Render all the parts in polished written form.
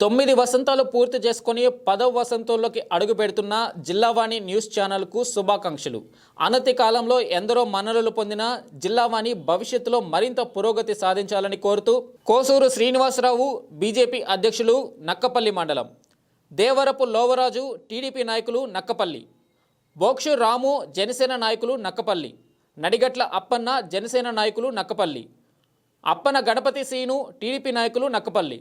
9 వసంతాలు పూర్తి చేసుకొని 10వ వసంతంలోకి అడుగు పెడుతున్న జిల్లావాణి న్యూస్ ఛానల్కు శుభాకాంక్షలు. అనతి కాలంలో ఎందరో మన్ననలు పొందిన జిల్లావాణి భవిష్యత్తులో మరింత పురోగతి సాధించాలని కోరుతూ కోసూరు శ్రీనివాసరావు బీజేపీ అధ్యక్షులు నక్కపల్లి మండలం, దేవరపు లోవరాజు టీడీపీ నాయకులు నక్కపల్లి, బోక్షు రాము జనసేన నాయకులు నక్కపల్లి, నడిగట్ల అప్పన్న జనసేన నాయకులు నక్కపల్లి, అప్పన గణపతి సీను టీడీపీ నాయకులు నక్కపల్లి.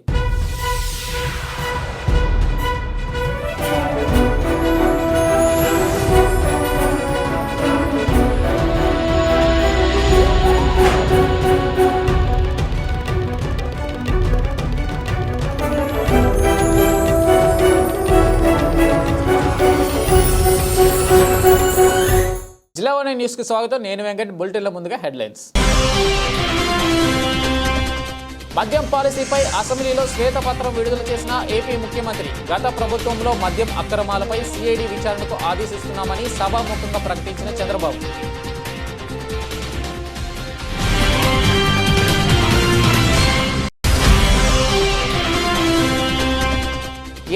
జిల్లావాణి న్యూస్కి స్వాగతం. నేను వెంకట్. బులెటిన్ల ముందుగా హెడ్లైన్స్. మద్యం పాలసీపై అసెంబ్లీలో శ్వేతపత్రం విడుదల చేసిన ఏపీ ముఖ్యమంత్రి, గత ప్రభుత్వంలో మద్యం అక్రమాలపై సిఐడి విచారణకు ఆదేశిస్తున్నామని సభాముఖంగా ప్రకటించిన చంద్రబాబు.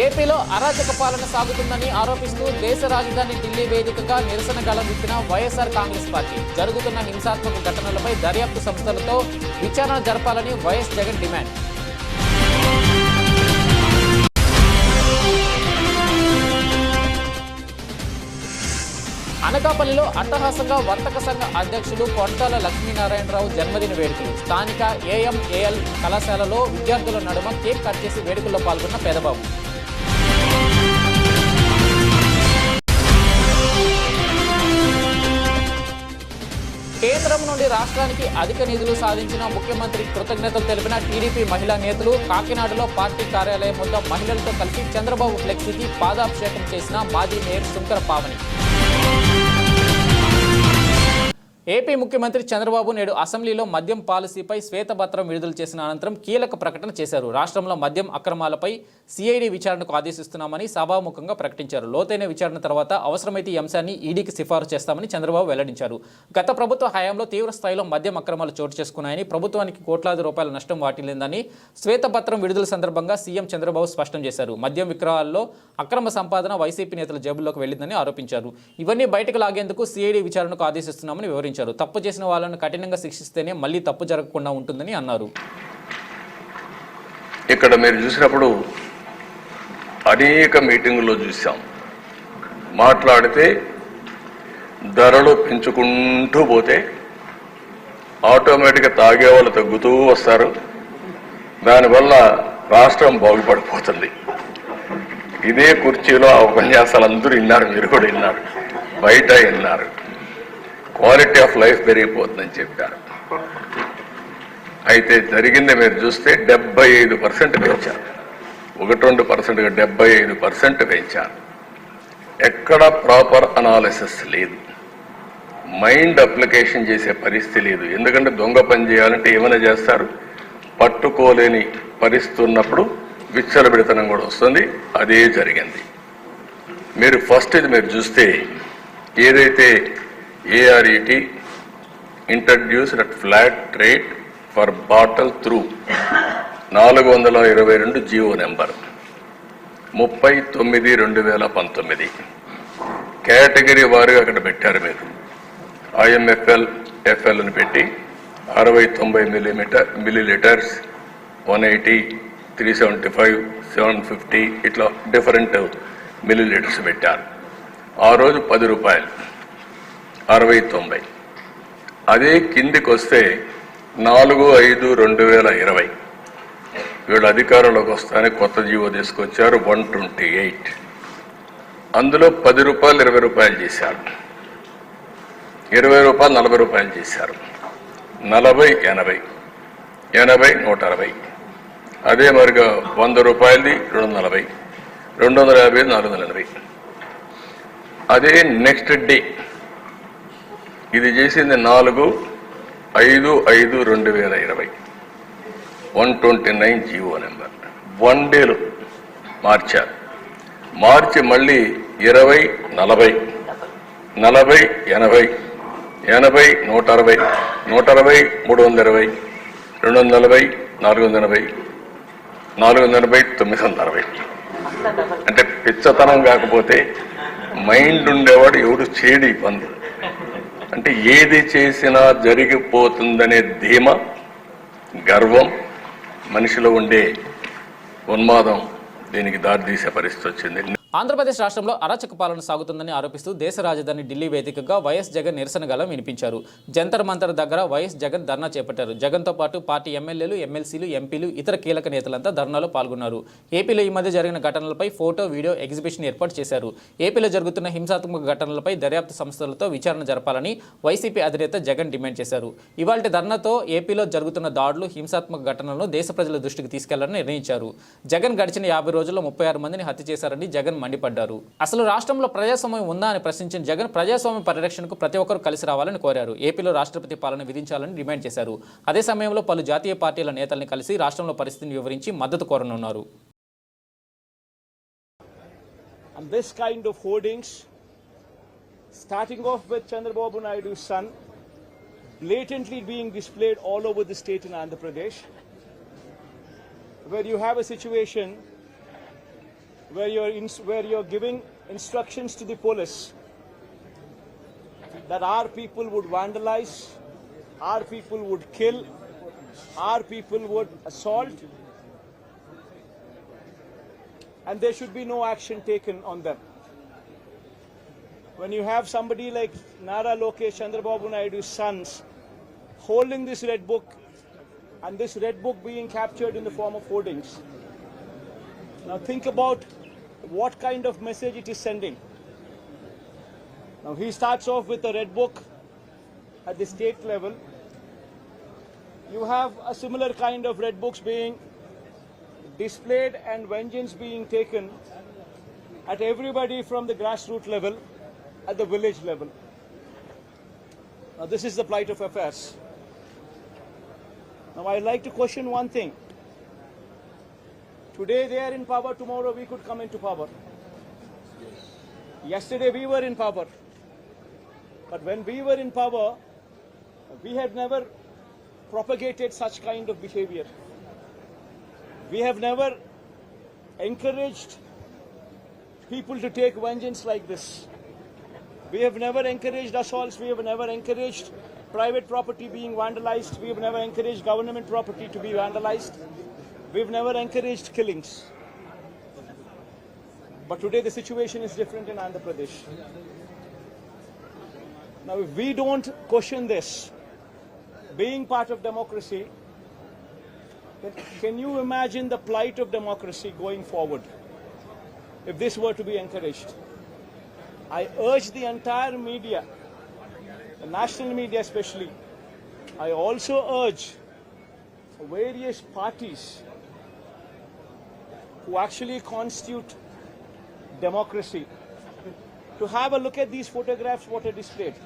ఏపీలో అరాచక పాలన సాగుతుందని ఆరోపిస్తూ దేశ రాజధాని ఢిల్లీ వేదికగా నిరసన గళం విప్పిన వైఎస్ఆర్ కాంగ్రెస్ పార్టీ, జరుగుతున్న హింసాత్మక ఘటనలపై దర్యాప్తు సంస్థలతో విచారణ జరపాలని వైఎస్ జగన్ డిమాండ్. అనకాపల్లిలో అట్టహాసంగా వర్తక సంఘ అధ్యక్షులు కొంటాల లక్ష్మీనారాయణరావు జన్మదిన వేడుకలు. స్థానిక ఏఎంఏఎల్ కళాశాలలో విద్యార్థుల నడుమ కేక్ కట్ చేసి వేడుకల్లో పాల్గొన్న పేదబాబు. కేంద్రం నుండి రాష్ట్రానికి అధిక నిధులు సాధించిన ముఖ్యమంత్రి కృతజ్ఞతలు తెలిపిన టీడీపీ మహిళా నేతలు. కాకినాడలో పార్టీ కార్యాలయం వద్ద మహిళలతో కలిసి చంద్రబాబు ఫ్లెక్సీకి పాదాభిషేకం చేసిన మాజీ మేయర్ శంకర పావని. ఏపీ ముఖ్యమంత్రి చంద్రబాబు నేడు అసెంబ్లీలో మద్యం పాలసీపై శ్వేతపత్రం విడుదల చేసిన అనంతరం కీలక ప్రకటన చేశారు. రాష్ట్రంలో మద్యం అక్రమాలపై సిఐడి విచారణకు ఆదేశిస్తున్నామని సభాముఖంగా ప్రకటించారు. లోతైన విచారణ తర్వాత అవసరమైతే ఈ అంశాన్ని ఈడీకి సిఫారసు చేస్తామని చంద్రబాబు వెల్లడించారు. గత ప్రభుత్వ హయాంలో తీవ్ర స్థాయిలో మద్యం అక్రమాలు చోటు చేసుకున్నాయని, ప్రభుత్వానికి కోట్లాది రూపాయల నష్టం వాటిల్లిందని శ్వేతపత్రం విడుదల సందర్భంగా సీఎం చంద్రబాబు స్పష్టం చేశారు. మద్యం విక్రయాల్లో అక్రమ సంపాదన వైసీపీ నేతల జేబుల్లోకి వెళ్లిందని ఆరోపించారు. ఇవన్నీ బయటకు లాగేందుకు సిఐడి విచారణకు ఆదేశిస్తున్నామని వివరించారు. తప్పు చేసిన వాళ్ళను కఠినంగా శిక్షిస్తేనే మళ్ళీ తప్పు జరగకుండా ఉంటుందని అన్నారు. ఇక్కడ మీరు చూసినప్పుడు అనేక మీటింగుల్లో చూసాం, మాట్లాడితే ధరలు పెంచుకుంటూ పోతే ఆటోమేటిక్గా తాగే వాళ్ళు తగ్గుతూ వస్తారు. దానివల్ల రాష్ట్రం బాగుపడిపోతుంది. ఇదే కుర్చీలో ఆ ఉపన్యాసాలు అందరూ విన్నారు, మీరు కూడా విన్నారు, బయట విన్నారు. క్వాలిటీ ఆఫ్ లైఫ్ పెరిగిపోతుందని చెప్పారు. అయితే జరిగింది మీరు చూస్తే 75% పెంచారు. 1-2%గా 75% పెంచారు. ఎక్కడ ప్రాపర్ అనాలిసిస్ లేదు, మైండ్ అప్లికేషన్ చేసే పరిస్థితి లేదు. ఎందుకంటే దొంగ పని చేయాలంటే ఏమైనా చేస్తారు, పట్టుకోలేని పరిస్థితి ఉన్నప్పుడు విచ్చలబిడితనం కూడా వస్తుంది. అదే జరిగింది. మీరు ఫస్ట్ ఇది మీరు చూస్తే ఏదైతే ARET introduced at flat rate for bottle through 422 GO number 39/2019 category వారుగా అక్కడ పెట్టారు. మీరు IMFL FLని పెట్టి 60-90 మిల్లీలీటర్స్, 180, 375, 750 ఇట్లా డిఫరెంట్ మిల్లీలీటర్స్ పెట్టారు. ఆ రోజు 10 రూపాయలు, 60-90. అదే కిందికి వస్తే 4/5/2020 వీళ్ళు అధికారంలోకి వస్తానే కొత్త జీవో తీసుకొచ్చారు 128. అందులో 10 రూపాయలు 20 రూపాయలు చేశారు, 20 రూపాయలు 40 రూపాయలు చేశారు, 40-80, 80-160. అదే మరిగా 100 రూపాయలది 240, 250 480. అదే నెక్స్ట్ డే ఇది చేసింది 4/5/2020 129 జీవో నెంబర్. 1 డేలో మార్చారు. మార్చి మళ్ళీ 20-40, 40-80, 80-160, 160-320, 240, 480, 480/960. అంటే పిచ్చతనం కాకపోతే మైండ్ ఉండేవాడు ఎవడు చేయడు ఈ పనులు. అంటే ఏది చేసినా జరిగిపోతుందనే ధీమ, గర్వం, మనిషిలో ఉండే ఉన్మాదం దీనికి దారితీసే పరిస్థితి వచ్చింది. ఆంధ్రప్రదేశ్ రాష్ట్రంలో అరాచక పాలన సాగుతుందని ఆరోపిస్తూ దేశ రాజధాని ఢిల్లీ వేదికగా వైఎస్ జగన్ నిరసన గళం వినిపించారు. జంతర్ మంతర్ దగ్గర వైఎస్ జగన్ ధర్నా చేపట్టారు. జగన్తో పాటు పార్టీ ఎమ్మెల్యేలు, ఎమ్మెల్సీలు, ఎంపీలు, ఇతర కీలక నేతలంతా ధర్నాలో పాల్గొన్నారు. ఏపీలో ఈ మధ్య జరిగిన ఘటనలపై ఫోటో, వీడియో ఎగ్జిబిషన్ ఏర్పాటు చేశారు. ఏపీలో జరుగుతున్న హింసాత్మక ఘటనలపై దర్యాప్తు సంస్థలతో విచారణ జరపాలని వైసీపీ అధినేత జగన్ డిమాండ్ చేశారు. ఇవాల్టి ధర్నాతో ఏపీలో జరుగుతున్న దాడులు, హింసాత్మక ఘటనలను దేశ ప్రజల దృష్టికి తీసుకెళ్లాలని నిర్ణయించారు. జగన్ గడిచిన 50 రోజుల్లో 36 మందిని హత్య చేశారని జగన్ మండిపడ్డారు. అసలు రాష్ట్రంలో ప్రజాస్వామ్యం ఉందా అని ప్రశ్నించిన జగన్ ప్రజాస్వామ్య పరిరక్షణకు ప్రతి ఒక్కరూ కలిసి రావాలని కోరారు. ఏపీలో రాష్ట్రపతి పాలన విధించాలని డిమాండ్ చేశారు. అదే సమయంలో పలు జాతీయ పార్టీల నేతల్ని కలిసి రాష్ట్రంలో పరిస్థితిని వివరించి మద్దతు కోరనున్నారు. This kind of hoardings, starting off with Chandrababu Naidu's son, blatantly being displayed all over the state in Andhra Pradesh, where you have a situation where you're giving instructions to the police that our people would vandalize, our people would kill, our people would assault, and there should be no action taken on them. When you have somebody like Nara Lokesh, Chandrababu Naidu's sons holding this red book, and this red book being captured in the form of hoardings, now think about what kind of message it is sending. Now he starts off with a red book at the state level. You have a similar kind of red books being displayed and vengeance being taken at everybody from the grassroots level, at the village level. Now this is the plight of affairs. Now I'd like to question one thing. Today they are in power, tomorrow we could come into power. Yesterday we were in power. But when we were in power, we had never propagated such kind of behavior. We have never encouraged people to take vengeance like this. We have never encouraged assaults. We have never encouraged private property being vandalized. We have never encouraged government property to be vandalized. We've never encouraged killings. But today the situation is different in Andhra Pradesh. Now if we don't question this, being part of democracy, then can you imagine the plight of democracy going forward if this were to be encouraged? I urge the entire media, the national media especially, I also urge various parties who actually constitute democracy to have a look at these photographs what are displayed,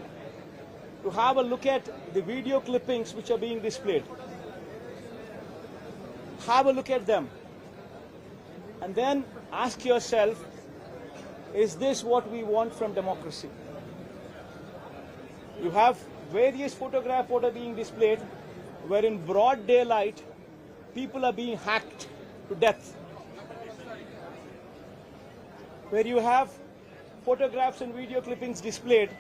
to have a look at the video clippings which are being displayed. Have a look at them and then ask yourself, is this what we want from democracy? You have various photographs what are being displayed where in broad daylight people are being hacked to death, where you have photographs and video clippings displayed.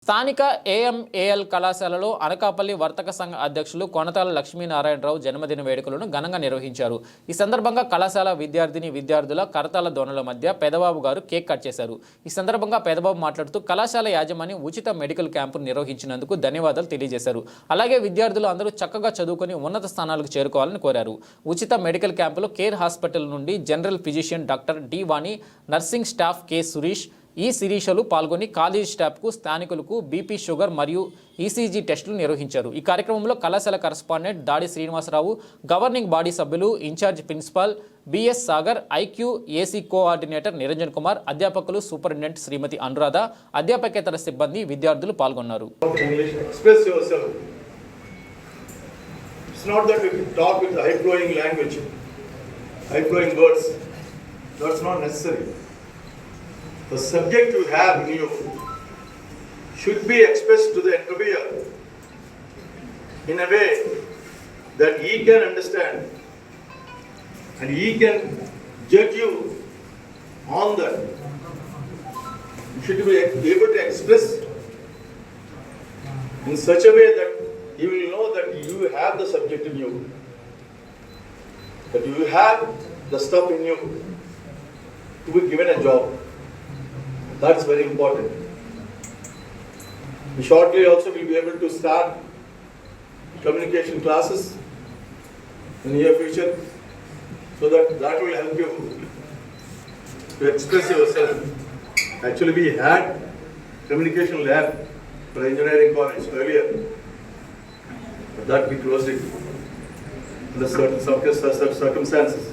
స్థానిక ఏఎంఏఎల్ కళాశాలలో అనకాపల్లి వర్తక సంఘ అధ్యక్షులు కొనతాల లక్ష్మీనారాయణరావు జన్మదిన వేడుకలను ఘనంగా నిర్వహించారు. ఈ సందర్భంగా కళాశాల విద్యార్థుల కరతాల ధ్వనుల మధ్య పెదబాబు గారు కేక్ కట్ చేశారు. ఈ సందర్భంగా పెదబాబు మాట్లాడుతూ కళాశాల యాజమాన్యం ఉచిత మెడికల్ క్యాంపును నిర్వహించినందుకు ధన్యవాదాలు తెలియజేశారు. అలాగే విద్యార్థులు అందరూ చక్కగా చదువుకొని ఉన్నత స్థానాలకు చేరుకోవాలని కోరారు. ఉచిత మెడికల్ క్యాంపులో కేర్ హాస్పిటల్ నుండి జనరల్ ఫిజిషియన్ డాక్టర్ డి వాణి, నర్సింగ్ స్టాఫ్ కె సురీష్, ఈ శిరీషలు పాల్గొని కాలేజీ స్టాఫ్కు, స్థానికులకు బీపీ, షుగర్ మరియు ఈసీజీ టెస్టులు నిర్వహించారు. ఈ కార్యక్రమంలో కళాశాల correspondent Dadi Srinivasarao, governing body సభ్యులు, incharge principal BS Sagar, IQ AC coordinator Niranjan Kumar, అధ్యాపకులు, సూపరింటెండెంట్ శ్రీమతి అనురాధ, అధ్యాపకేతర సిబ్బంది, విద్యార్థులు పాల్గొన్నారు. The subject you have in you should be expressed to the interviewer in a way that he can understand and he can judge you on that. You should be able to express in such a way that he will know that you have the subject in you, that you have the stuff in you to be given a job. That's very important. We shortly also will be able to start communication classes in the near future, so that will help you to express yourself. Actually, we had communication lab for engineering college earlier, but that we closed it under certain circumstances.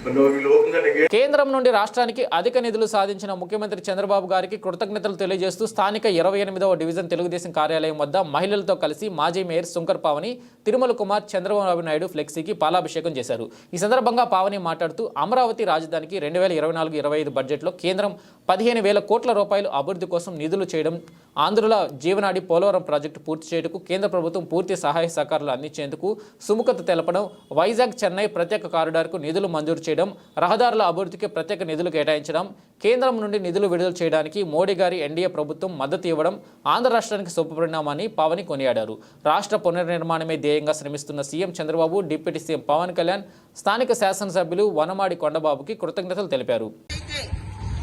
But now we will open that again. కేంద్రం నుండి రాష్ట్రానికి అధిక నిధులు సాధించిన ముఖ్యమంత్రి చంద్రబాబు గారికి కృతజ్ఞతలు తెలియజేస్తూ స్థానిక 28వ డివిజన్ తెలుగుదేశం కార్యాలయం వద్ద మహిళలతో కలిసి మాజీ మేయర్ శంకర్ పావని, తిరుమల కుమార్, చంద్రబాబు నాయుడు ఫ్లెక్సీకి పాలాభిషేకం చేశారు. ఈ సందర్భంగా పావని మాట్లాడుతూ అమరావతి రాజధానికి 2024-25 బడ్జెట్లో కేంద్రం 15,000 కోట్ల రూపాయలు అభివృద్ధి కోసం నిధులు చేయడం, ఆంధ్రుల జీవనాడి పోలవరం ప్రాజెక్టు పూర్తి చేయటకు కేంద్ర ప్రభుత్వం పూర్తి సహాయ సహకారాలు అందించేందుకు సుముఖత తెలపడం, వైజాగ్ చెన్నై ప్రత్యేక కారిడార్కు నిధులు మంజూరు చేయడం, రహదారుల అభివృద్ధికి ప్రత్యేక నిధులు కేటాయించడం, కేంద్రం నుండి నిధులు విడుదల చేయడానికి మోడీ గారి ఎన్డీఏ ప్రభుత్వం మద్దతు ఇవ్వడం ఆంధ్ర రాష్ట్రానికి శుభపరిణామాన్ని పావని కొనియాడారు. రాష్ట్ర పునర్నిర్మాణమే ధ్యేయంగా శ్రమిస్తున్న CM Chandrababu, deputy CM Pawan Kalyan, స్థానిక శాసనసభ్యులు వనమాడి కొండబాబుకి కృతజ్ఞతలు తెలిపారు.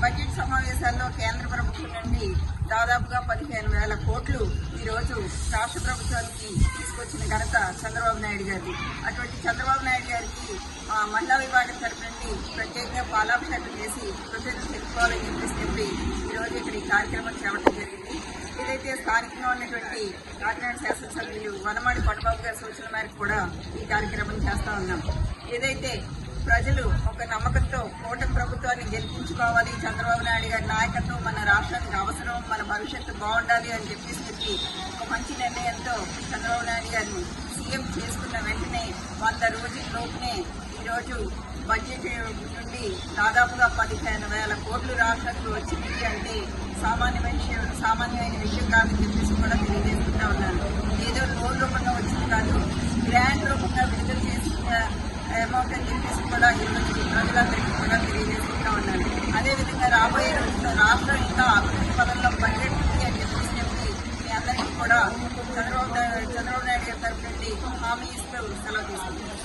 బడ్జెట్ సమావేశాల్లో కేంద్ర ప్రభుత్వం నుండి దాదాపుగా 15,000 కోట్లు ఈ రోజు రాష్ట్ర ప్రభుత్వానికి తీసుకొచ్చిన ఘనత చంద్రబాబు నాయుడు గారిది. అటువంటి చంద్రబాబు నాయుడు గారికి మహిళా విభాగం తరపు నుండి ప్రత్యేకంగా పాలాభిషేకం చేసి కృతజ్ఞతలు తెలుసుకోవాలని చెప్పి ఈ రోజు ఇక్కడ ఈ కార్యక్రమం చేపట్టడం జరిగింది. ఏదైతే స్థానికంగా ఉన్నటువంటి కాకినాడ శాసనసభ్యులు వనమాడి కొండబాబు గారి సూచన మేరకు కూడా ఈ కార్యక్రమం చేస్తా ఉన్నాం. ఏదైతే ప్రజలు ఒక నమ్మకంతో కూటమి ప్రభుత్వాన్ని గెలిపించుకోవాలి, చంద్రబాబు నాయుడు గారి నాయకత్వం మన రాష్ట్రానికి అవసరం, మన భవిష్యత్తు బాగుండాలి అని చెప్పి ఒక మంచి నిర్ణయంతో చంద్రబాబు నాయుడు గారిని సీఎం చేసుకున్న వెంటనే 100 రోజుల్లోపునే ఈరోజు బడ్జెట్ నుండి దాదాపుగా 15,000 కోట్లు రాష్ట్రానికి వచ్చింది అంటే సామాన్యమైన విషయం కాదని చెప్పేసి కూడా తెలియజేసుకుంటా ఉన్నాను. ఏదో లోన్ రూపంగా వచ్చింది కాదు, గ్రాంట్ రూపంగా విడుదల చేసుకున్న అమౌంట్ అని చెప్పేసి కూడా ఈరోజు ప్రజలందరికీ కూడా తెలియజేసుకుంటా ఉన్నాను. అదేవిధంగా రాబోయే రోజుల్లో రాష్ట్రం ఇంకా అభివృద్ధి పదంలో పరిగెడుతుంది అని చెప్పి మీ అందరికీ కూడా చంద్రబాబు నాయుడు గారి తరఫు నుండి హామీ ఇస్తూ సెలవు తీసుకుంటున్నాను.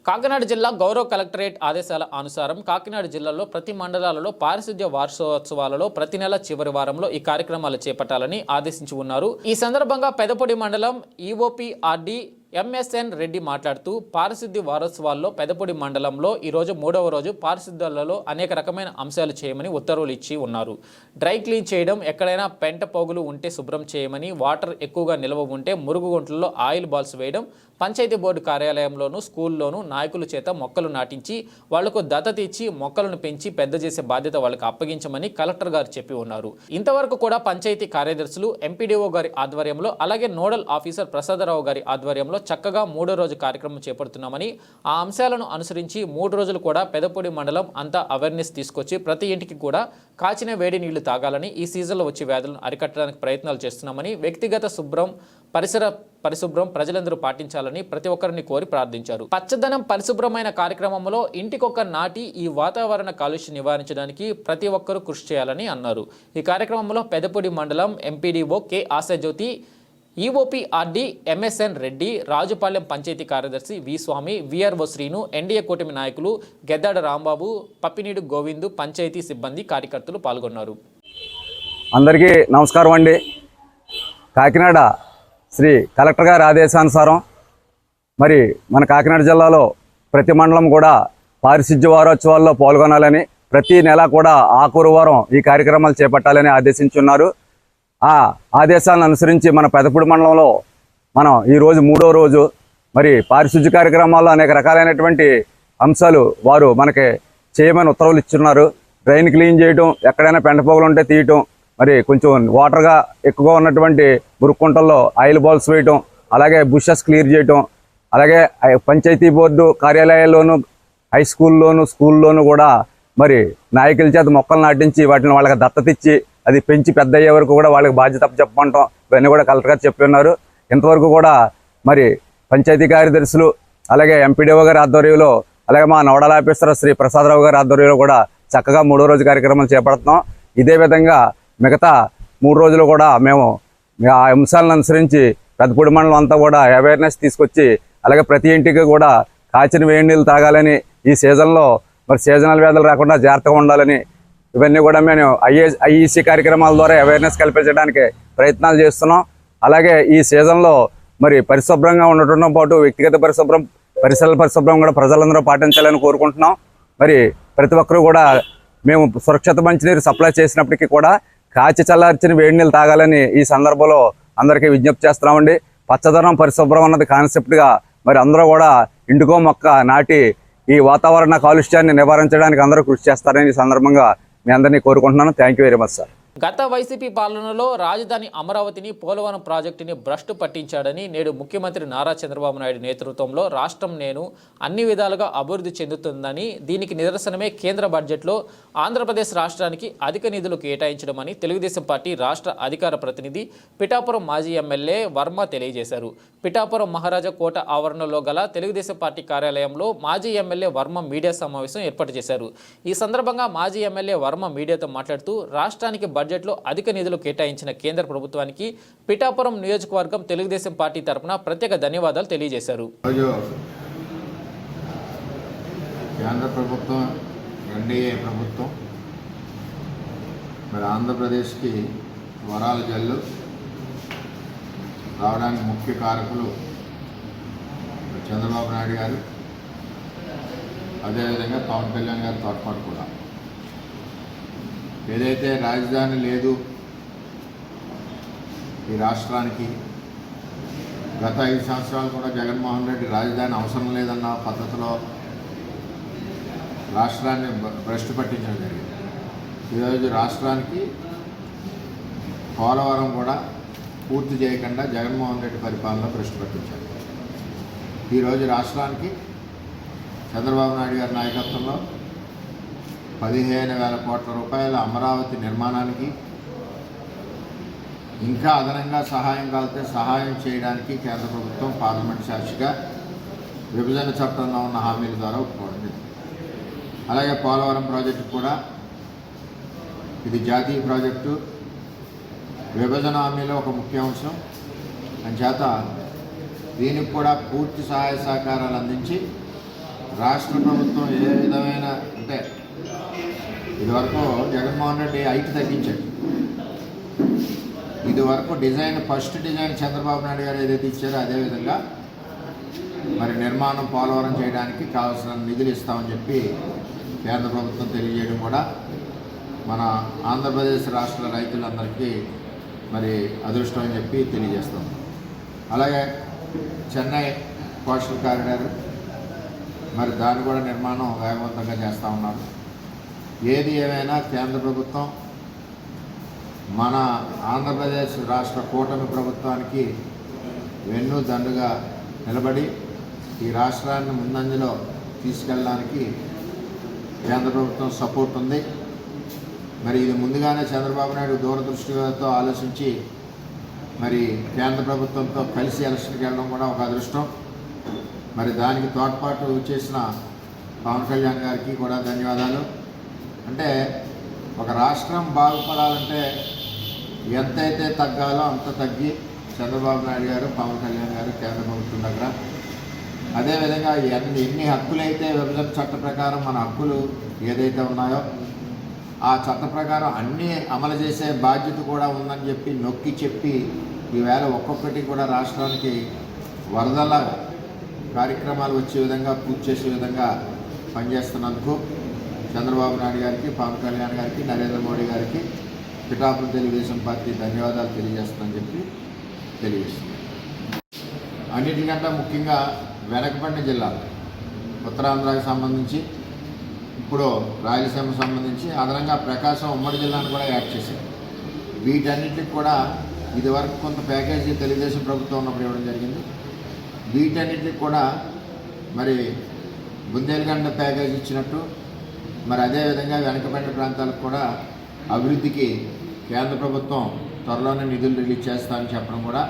కాకినాడ జిల్లా గౌరవ కలెక్టరేట్ ఆదేశాల అనుసారం కాకినాడ జిల్లాలో ప్రతి మండలాలలో పారిశుద్ధ్య వార్షికోత్సవాలలో ప్రతి నెల చివరి వారంలో ఈ కార్యక్రమాలు చేపట్టాలని ఆదేశించి ఉన్నారు. ఈ సందర్భంగా పెదపొడి మండలం ఈఓపీఆర్డీ ఎంఎస్ఎన్ రెడ్డి మాట్లాడుతూ పారిశుద్ధ్య వారోత్సవాల్లో పెదపొడి మండలంలో ఈరోజు 3వ రోజు పారిశుద్ధ్యాలలో అనేక రకమైన అంశాలు చేయమని ఉత్తర్వులు ఇచ్చి ఉన్నారు. డ్రై క్లీన్ చేయడం, ఎక్కడైనా పెంట పోగులు ఉంటే శుభ్రం చేయమని, వాటర్ ఎక్కువగా నిల్వ ఉంటే మురుగు గుంటల్లో ఆయిల్ బాల్స్ వేయడం, పంచాయతీ బోర్డు కార్యాలయంలోనూ స్కూల్లోనూ నాయకుల చేత మొక్కలు నాటించి వాళ్లకు దత్తత ఇచ్చి మొక్కలను పెంచి పెద్ద చేసే బాధ్యత వాళ్ళకి అప్పగించమని కలెక్టర్ గారు చెప్పి ఉన్నారు. ఇంతవరకు కూడా పంచాయతీ కార్యదర్శులు ఎంపీడీఓ గారి ఆధ్వర్యంలో అలాగే నోడల్ ఆఫీసర్ ప్రసాదరావు గారి ఆధ్వర్యంలో చక్కగా 3వ రోజు కార్యక్రమం చేపడుతున్నామని, ఆ అంశాలను అనుసరించి 3 రోజులు కూడా పెదపొడి మండలం అంతా అవేర్నెస్ తీసుకొచ్చి ప్రతి ఇంటికి కూడా కాచిన వేడి నీళ్లు తాగాలని, ఈ సీజన్లో వచ్చే వ్యాధులను అరికట్టడానికి ప్రయత్నాలు చేస్తున్నామని, వ్యక్తిగత పరిశుభ్రం ప్రజలందరూ పాటించాలని ప్రతి ఒక్కరిని కోరి ప్రార్థించారు. పచ్చదనం పరిశుభ్రమైన కార్యక్రమంలో ఇంటికొక నాటి ఈ వాతావరణ కాలుష్యం నివారించడానికి ప్రతి ఒక్కరూ కృషి చేయాలని అన్నారు. ఈ కార్యక్రమంలో పెదపొడి మండలం MPDO K Ashajyoti, EOPRD MSN Reddy, Rajupalem panchayat కార్యదర్శి V Swamy, VRO Srinu, NDA కూటమి నాయకులు గెద్దాడ రాంబాబు, పప్పినీడు గోవిందు, పంచాయతీ సిబ్బంది, కార్యకర్తలు పాల్గొన్నారు. అందరికీ నమస్కారం అండి. కాకినాడ శ్రీ కలెక్టర్ గారి ఆదేశానుసారం మరి మన కాకినాడ జిల్లాలో ప్రతి మండలం కూడా పారిశుధ్య వారోత్సవాల్లో పాల్గొనాలని, ప్రతి నెల కూడా ఆఖరు వారం ఈ కార్యక్రమాలు చేపట్టాలని ఆదేశించున్నారు. ఆ ఆదేశాలను అనుసరించి మన పెదపూడి మండలంలో మనం ఈరోజు 3వ రోజు మరి పారిశుధ్య కార్యక్రమాల్లో అనేక రకాలైనటువంటి అంశాలు వారు మనకి చేయమని ఉత్తర్వులు ఇచ్చున్నారు. డ్రైన్ క్లీన్ చేయటం, ఎక్కడైనా పెంటపోగులు ఉంటే తీయటం, మరి కొంచెం వాటర్గా ఎక్కువగా ఉన్నటువంటి మురుక్కుంటల్లో ఆయిల్ బాల్స్ వేయటం, అలాగే బుషెస్ క్లియర్ చేయటం, అలాగే పంచాయతీ బోర్డు కార్యాలయాల్లోనూ హై స్కూల్లోనూ స్కూల్లోనూ కూడా మరి నాయకుల చేత మొక్కలు నాటించి వాటిని వాళ్ళకి దత్తత ఇచ్చి అది పెంచి పెద్ద అయ్యే వరకు కూడా వాళ్ళకి బాధ్యత చెప్పమంటాం ఇవన్నీ కూడా కలెక్టర్ గారు చెప్పి ఉన్నారు. ఇంతవరకు కూడా మరి పంచాయతీ కార్యదర్శులు అలాగే ఎంపీడీఓ గారి ఆధ్వర్యంలో అలాగే మా నోడల్ ఆఫీసర్ శ్రీ ప్రసాదరావు గారి ఆధ్వర్యంలో కూడా చక్కగా 3వ రోజు కార్యక్రమాలు చేపడుతున్నాం. ఇదే విధంగా మిగతా 3 రోజులు కూడా మేము ఆ అంశాలను అనుసరించి పెద్దపూడి మండలం అంతా కూడా అవేర్నెస్ తీసుకొచ్చి అలాగే ప్రతి ఇంటికి కూడా కాచిన వేడి నీళ్ళు తాగాలని ఈ సీజన్లో మరి సీజనల్ వ్యాధులు రాకుండా జాగ్రత్తగా ఉండాలని ఇవన్నీ కూడా మేము ఐఈసీ కార్యక్రమాల ద్వారా అవేర్నెస్ కల్పించడానికి ప్రయత్నాలు చేస్తున్నాం. అలాగే ఈ సీజన్లో మరి పరిశుభ్రంగా ఉండటంతో పాటు వ్యక్తిగత పరిసరాల పరిశుభ్రం కూడా ప్రజలందరూ పాటించాలని కోరుకుంటున్నాం. మరి ప్రతి ఒక్కరూ కూడా మేము సురక్షిత మంచినీరు సప్లై చేసినప్పటికీ కూడా కాచి చల్లార్చిన వేడి నీళ్ళు తాగాలని ఈ సందర్భంలో అందరికీ విజ్ఞప్తి చేస్తున్నామండి. పచ్చదనం పరిశుభ్రం అన్నది కాన్సెప్ట్గా మరి అందరూ కూడా ఇంటికో మొక్క నాటి ఈ వాతావరణ కాలుష్యాన్ని నివారించడానికి అందరూ కృషి చేస్తారని ఈ సందర్భంగా మీ అందరినీ కోరుకుంటున్నాను. Thank you very much sir. గత వైసీపీ పాలనలో రాజధాని అమరావతిని పోలవరం ప్రాజెక్టుని భ్రష్టు పట్టించాడని నేడు ముఖ్యమంత్రి నారా చంద్రబాబు నాయుడు నేతృత్వంలో రాష్ట్రం అన్ని విధాలుగా అభివృద్ధి చెందుతుందని దీనికి నిదర్శనమే కేంద్ర బడ్జెట్లో ఆంధ్రప్రదేశ్ రాష్ట్రానికి అధిక నిధులు కేటాయించడమని తెలుగుదేశం పార్టీ రాష్ట్ర అధికార ప్రతినిధి పిఠాపురం మాజీ ఎమ్మెల్యే వర్మ తెలియజేశారు. పిఠాపురం మహారాజా కోట ఆవరణలో గల తెలుగుదేశం పార్టీ కార్యాలయంలో మాజీ ఎమ్మెల్యే వర్మ మీడియా సమావేశం ఏర్పాటు చేశారు. ఈ సందర్భంగా మాజీ ఎమ్మెల్యే వర్మ మీడియాతో మాట్లాడుతూ రాష్ట్రానికి బడ్జెట్లో అధిక నిధులు కేటాయించిన కేంద్ర ప్రభుత్వానికి పిఠాపురం నియోజకవర్గం తెలుగుదేశం పార్టీ తరపున ప్రత్యేక ధన్యవాదాలు తెలియజేశారు. కేంద్ర ప్రభుత్వం ఎన్డీఏ ప్రభుత్వం మరి ఆంధ్రప్రదేశ్కి వరాల జల్లు రావడానికి ముఖ్య కారకులు చంద్రబాబు నాయుడు గారు, అదేవిధంగా పవన్ కళ్యాణ్ గారి తోడ్పాటు కూడా. ఏదైతే రాజధాని లేదు ఈ రాష్ట్రానికి, గత 5 సంవత్సరాలు కూడా జగన్మోహన్ రెడ్డి రాజధాని అవసరం లేదన్న పద్ధతిలో రాష్ట్రాన్ని భ్రష్టు పట్టించడం జరిగింది. ఈరోజు రాష్ట్రానికి పోలవరం కూడా పూర్తి చేయకుండా జగన్మోహన్ రెడ్డి పరిపాలన భ్రష్టు పట్టించారు. ఈరోజు రాష్ట్రానికి చంద్రబాబు నాయుడు గారి నాయకత్వంలో 15,000 కోట్ల రూపాయల అమరావతి నిర్మాణానికి, ఇంకా అదనంగా సహాయం కలిగితే సహాయం చేయడానికి కేంద్ర ప్రభుత్వం పార్లమెంట్ సాక్షిగా విభజన చట్టంలో ఉన్న హామీల ద్వారా ఒప్పుకోండి. అలాగే పోలవరం ప్రాజెక్టు కూడా ఇది జాతీయ ప్రాజెక్టు, విభజన హామీలో ఒక ముఖ్య అంశం. అంచేత దీనికి కూడా పూర్తి సహాయ సహకారాలు అందించి రాష్ట్ర ప్రభుత్వం ఏ విధమైన అంటే ఇదివరకు జగన్మోహన్ రెడ్డి హైట్ తగ్గించాడు. ఇదివరకు ఫస్ట్ డిజైన్ చంద్రబాబు నాయుడు గారు ఏదైతే ఇచ్చారో అదేవిధంగా మరి నిర్మాణం పోలవరం చేయడానికి కావాల్సిన నిధులు ఇస్తామని చెప్పి కేంద్ర ప్రభుత్వం తెలియజేయడం కూడా మన ఆంధ్రప్రదేశ్ రాష్ట్ర రైతులందరికీ మరి అదృష్టం అని చెప్పి తెలియజేస్తాం. అలాగే చెన్నై కోస్టల్ కారిడార్ మరి దాన్ని కూడా నిర్మాణం వేగవంతంగా చేస్తూ ఉన్నారు. ఏది ఏమైనా కేంద్ర ప్రభుత్వం మన ఆంధ్రప్రదేశ్ రాష్ట్ర కూటమి ప్రభుత్వానికి వెన్నుదండుగా నిలబడి ఈ రాష్ట్రాన్ని ముందంజలో తీసుకెళ్ళడానికి కేంద్ర ప్రభుత్వం సపోర్ట్ ఉంది. మరి ఇది ముందుగానే చంద్రబాబు నాయుడు దూరదృష్టితో ఆలోచించి మరి కేంద్ర ప్రభుత్వంతో కలిసి ఎలక్షన్కి వెళ్ళడం కూడా ఒక అదృష్టం. మరి దానికి తోడ్పాటు చేసిన పవన్ కళ్యాణ్ గారికి కూడా ధన్యవాదాలు. అంటే ఒక రాష్ట్రం బాగుపడాలంటే ఎంతైతే తగ్గాలో అంత తగ్గి చంద్రబాబు నాయుడు గారు, పవన్ కళ్యాణ్ గారు కేంద్ర ప్రభుత్వం దగ్గర, అదేవిధంగా ఎన్ని హక్కులైతే విభజన చట్ట ప్రకారం మన హక్కులు ఏదైతే ఉన్నాయో ఆ చట్ట ప్రకారం అన్నీ అమలు చేసే బాధ్యత కూడా ఉందని చెప్పి నొక్కి చెప్పి ఈవేళ ఒక్కొక్కటి కూడా రాష్ట్రానికి వరదల కార్యక్రమాలు వచ్చే విధంగా పూర్తి చేసే విధంగా పనిచేస్తున్నందుకు చంద్రబాబు నాయుడు గారికి, పవన్ కళ్యాణ్ గారికి, నరేంద్ర మోడీ గారికి పిఠాపురం తెలుగుదేశం పార్టీ ధన్యవాదాలు తెలియజేస్తుందని చెప్పి తెలియజేస్తుంది. అన్నిటికంటే ముఖ్యంగా వెనకబడిన జిల్లాలు ఉత్తరాంధ్రకి సంబంధించి, ఇప్పుడు రాయలసీమకు సంబంధించి, అదనంగా ప్రకాశం ఉమ్మడి జిల్లాను కూడా యాడ్ చేశారు. వీటన్నిటికి కూడా ఇదివరకు కొంత ప్యాకేజీ తెలుగుదేశం ప్రభుత్వం ఉన్నప్పుడు ఇవ్వడం జరిగింది. వీటన్నిటికి కూడా మరి బుందేల్ఖండ్ ప్యాకేజీ ఇచ్చినట్టు మరి అదేవిధంగా వెనకబడిన ప్రాంతాలకు కూడా అభివృద్ధికి కేంద్ర ప్రభుత్వం త్వరలోనే నిధులు రిలీజ్ చేస్తామని చెప్పడం కూడా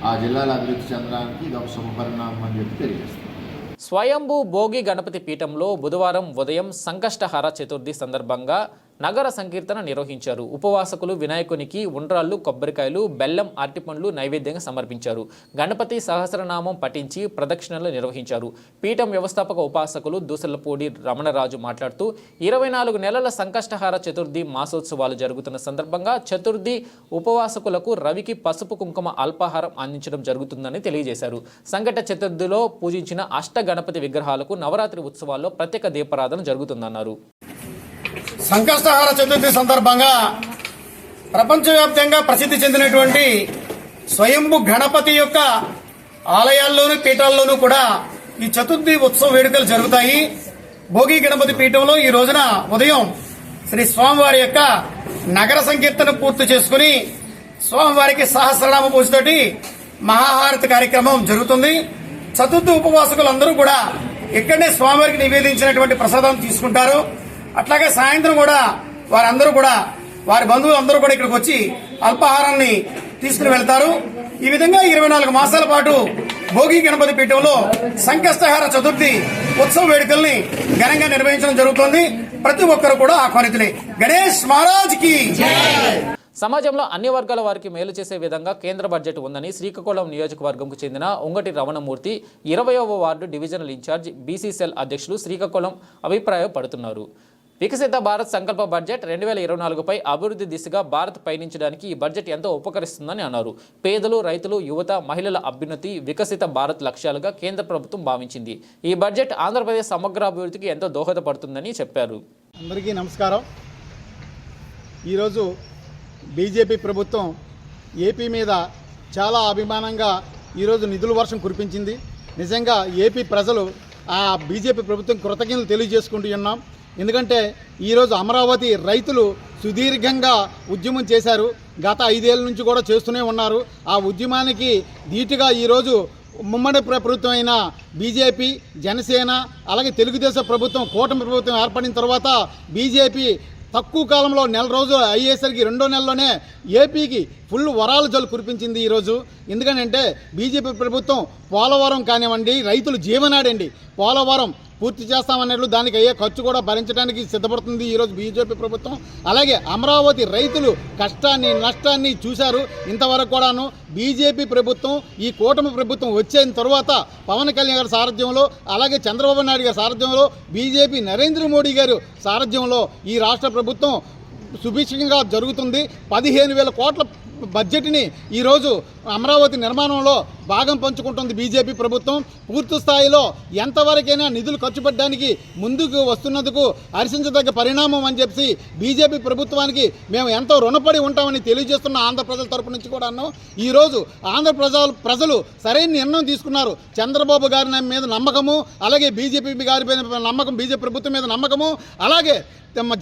ఆ జిల్లాల అభివృద్ధి చెందడానికి ఇది ఒక శుభపరిణామం అని చెప్పి తెలియజేస్తుంది. స్వయంభూ భోగి గణపతి పీఠంలో బుధవారం ఉదయం సంకష్టహార చతుర్థి సందర్భంగా నగర సంకీర్తన నిర్వహించారు. ఉపవాసకులు వినాయకునికి ఉండ్రాళ్ళు, కొబ్బరికాయలు, బెల్లం, అరటిపండ్లు నైవేద్యంగా సమర్పించారు. గణపతి సహస్రనామం పఠించి ప్రదక్షిణలు నిర్వహించారు. పీఠం వ్యవస్థాపక ఉపాసకులు దూసలపూడి రమణరాజు మాట్లాడుతూ 24 నెలల సంకష్టహార చతుర్థి మాసోత్సవాలు జరుగుతున్న సందర్భంగా చతుర్థి ఉపవాసకులకు రవికి పసుపు కుంకుమ అల్పాహారం అందించడం జరుగుతుందని తెలియజేశారు. సంకట చతుర్థిలో పూజించిన అష్ట గణపతి విగ్రహాలకు నవరాత్రి ఉత్సవాల్లో ప్రత్యేక దీపారాధన జరుగుతుందన్నారు. సంకష్టహార చతుర్థి సందర్భంగా ప్రపంచవ్యాప్తంగా ప్రసిద్ధి చెందినటువంటి స్వయంభు గణపతి యొక్క ఆలయాల్లోనూ పీఠాల్లోనూ కూడా ఈ చతుర్థి ఉత్సవ వేడుకలు జరుగుతాయి. భోగి గణపతి పీఠంలో ఈ రోజున ఉదయం శ్రీ స్వామివారి యొక్క నగర సంకీర్తన పూర్తి చేసుకుని స్వామివారికి సహస్రనామ పూజతోటి మహాహారతి కార్యక్రమం జరుగుతుంది. చతుర్థి ఉపవాసకులందరూ కూడా ఇక్కడనే స్వామివారికి నివేదించినటువంటి ప్రసాదం తీసుకుంటారు. అట్లాగే సాయంత్రం కూడా వారందరూ కూడా వారి బంధువులు అందరూ కూడా ఇక్కడికి వచ్చి అల్పాహారాన్ని తీసుకుని వెళ్తారు. ఈ విధంగా 24 మాసాల పాటు భోగి గణపతి పీఠంలో సంకష్టహార చతుర్థి ఉత్సవ వేడుకల్ని ఘనంగా నిర్వహించడం జరుగుతోంది. ప్రతి ఒక్కరు కూడా ఆహ్వానితులే. గణేష్ మహారాజ్ కి సమాజంలో అన్ని వర్గాల వారికి మేలు చేసే విధంగా కేంద్ర బడ్జెట్ ఉందని శ్రీకాకుళం నియోజకవర్గంకు చెందిన ఉంగటి రమణమూర్తి 20వ ward divisional in-charge BC cell అధ్యక్షులు శ్రీకాకుళం అభిప్రాయపడుతున్నారు. వికసిత భారత్ సంకల్ప బడ్జెట్ 2024పై అభివృద్ధి దిశగా భారత్ పయనించడానికి ఈ బడ్జెట్ ఎంతో ఉపకరిస్తుందని అన్నారు. పేదలు, రైతులు, యువత, మహిళల అభ్యున్నతి వికసిత భారత్ లక్ష్యాలుగా కేంద్ర ప్రభుత్వం భావించింది. ఈ బడ్జెట్ ఆంధ్రప్రదేశ్ సమగ్ర అభివృద్ధికి ఎంతో దోహదపడుతుందని చెప్పారు. అందరికీ నమస్కారం. ఈరోజు బీజేపీ ప్రభుత్వం ఏపీ మీద చాలా అభిమానంగా ఈరోజు నిధుల వర్షం కురిపించింది. నిజంగా ఏపీ ప్రజలు ఆ బీజేపీ ప్రభుత్వం కృతజ్ఞతలు తెలియజేసుకుంటూ ఉన్నాం. ఎందుకంటే ఈరోజు అమరావతి రైతులు సుదీర్ఘంగా ఉద్యమం చేశారు. గత 5 ఏళ్ళ నుంచి కూడా చేస్తూనే ఉన్నారు. ఆ ఉద్యమానికి ధీటుగా ఈరోజు ఉమ్మడి ప్రభుత్వం అయిన బీజేపీ, జనసేన, అలాగే తెలుగుదేశం ప్రభుత్వం, కూటమి ప్రభుత్వం ఏర్పడిన తర్వాత బీజేపీ తక్కువ కాలంలో 4 రోజులు అయ్యేసరికి 2వ నెలలోనే ఏపీకి ఫుల్ వరాల జల్లు కురిపించింది ఈరోజు. ఎందుకంటే బీజేపీ ప్రభుత్వం పోలవరం కానివ్వండి, రైతులు జీవనాడండి, పోలవరం పూర్తి చేస్తామన్నట్లు దానికి అయ్యే ఖర్చు కూడా భరించడానికి సిద్ధపడుతుంది ఈరోజు బీజేపీ ప్రభుత్వం. అలాగే అమరావతి రైతులు కష్టాన్ని, నష్టాన్ని చూశారు. ఇంతవరకు కూడాను బీజేపీ ప్రభుత్వం, ఈ కూటమి ప్రభుత్వం వచ్చిన తర్వాత పవన్ కళ్యాణ్ గారి సారథ్యంలో, అలాగే చంద్రబాబు నాయుడు గారి సారథ్యంలో, బీజేపీ నరేంద్ర మోడీ గారు సారథ్యంలో ఈ రాష్ట్ర ప్రభుత్వం సుభిక్షంగా జరుగుతుంది. 15,000 కోట్ల బడ్జెట్ని ఈరోజు అమరావతి నిర్మాణంలో భాగం పంచుకుంటుంది బీజేపీ ప్రభుత్వం. పూర్తి స్థాయిలో ఎంతవరకైనా నిధులు ఖర్చు పెట్టడానికి ముందుకు వస్తున్నందుకు హర్షించదగ్గ పరిణామం అని చెప్పి బీజేపీ ప్రభుత్వానికి మేము ఎంతో రుణపడి ఉంటామని తెలియజేస్తున్న ఆంధ్ర ప్రజల తరపు నుంచి కూడాను. ఈరోజు ఆంధ్ర ప్రజలు సరైన నిర్ణయం తీసుకున్నారు. చంద్రబాబు గారి మీద నమ్మకము, అలాగే బీజేపీ గారి మీద నమ్మకం, బీజేపీ ప్రభుత్వం మీద నమ్మకము, అలాగే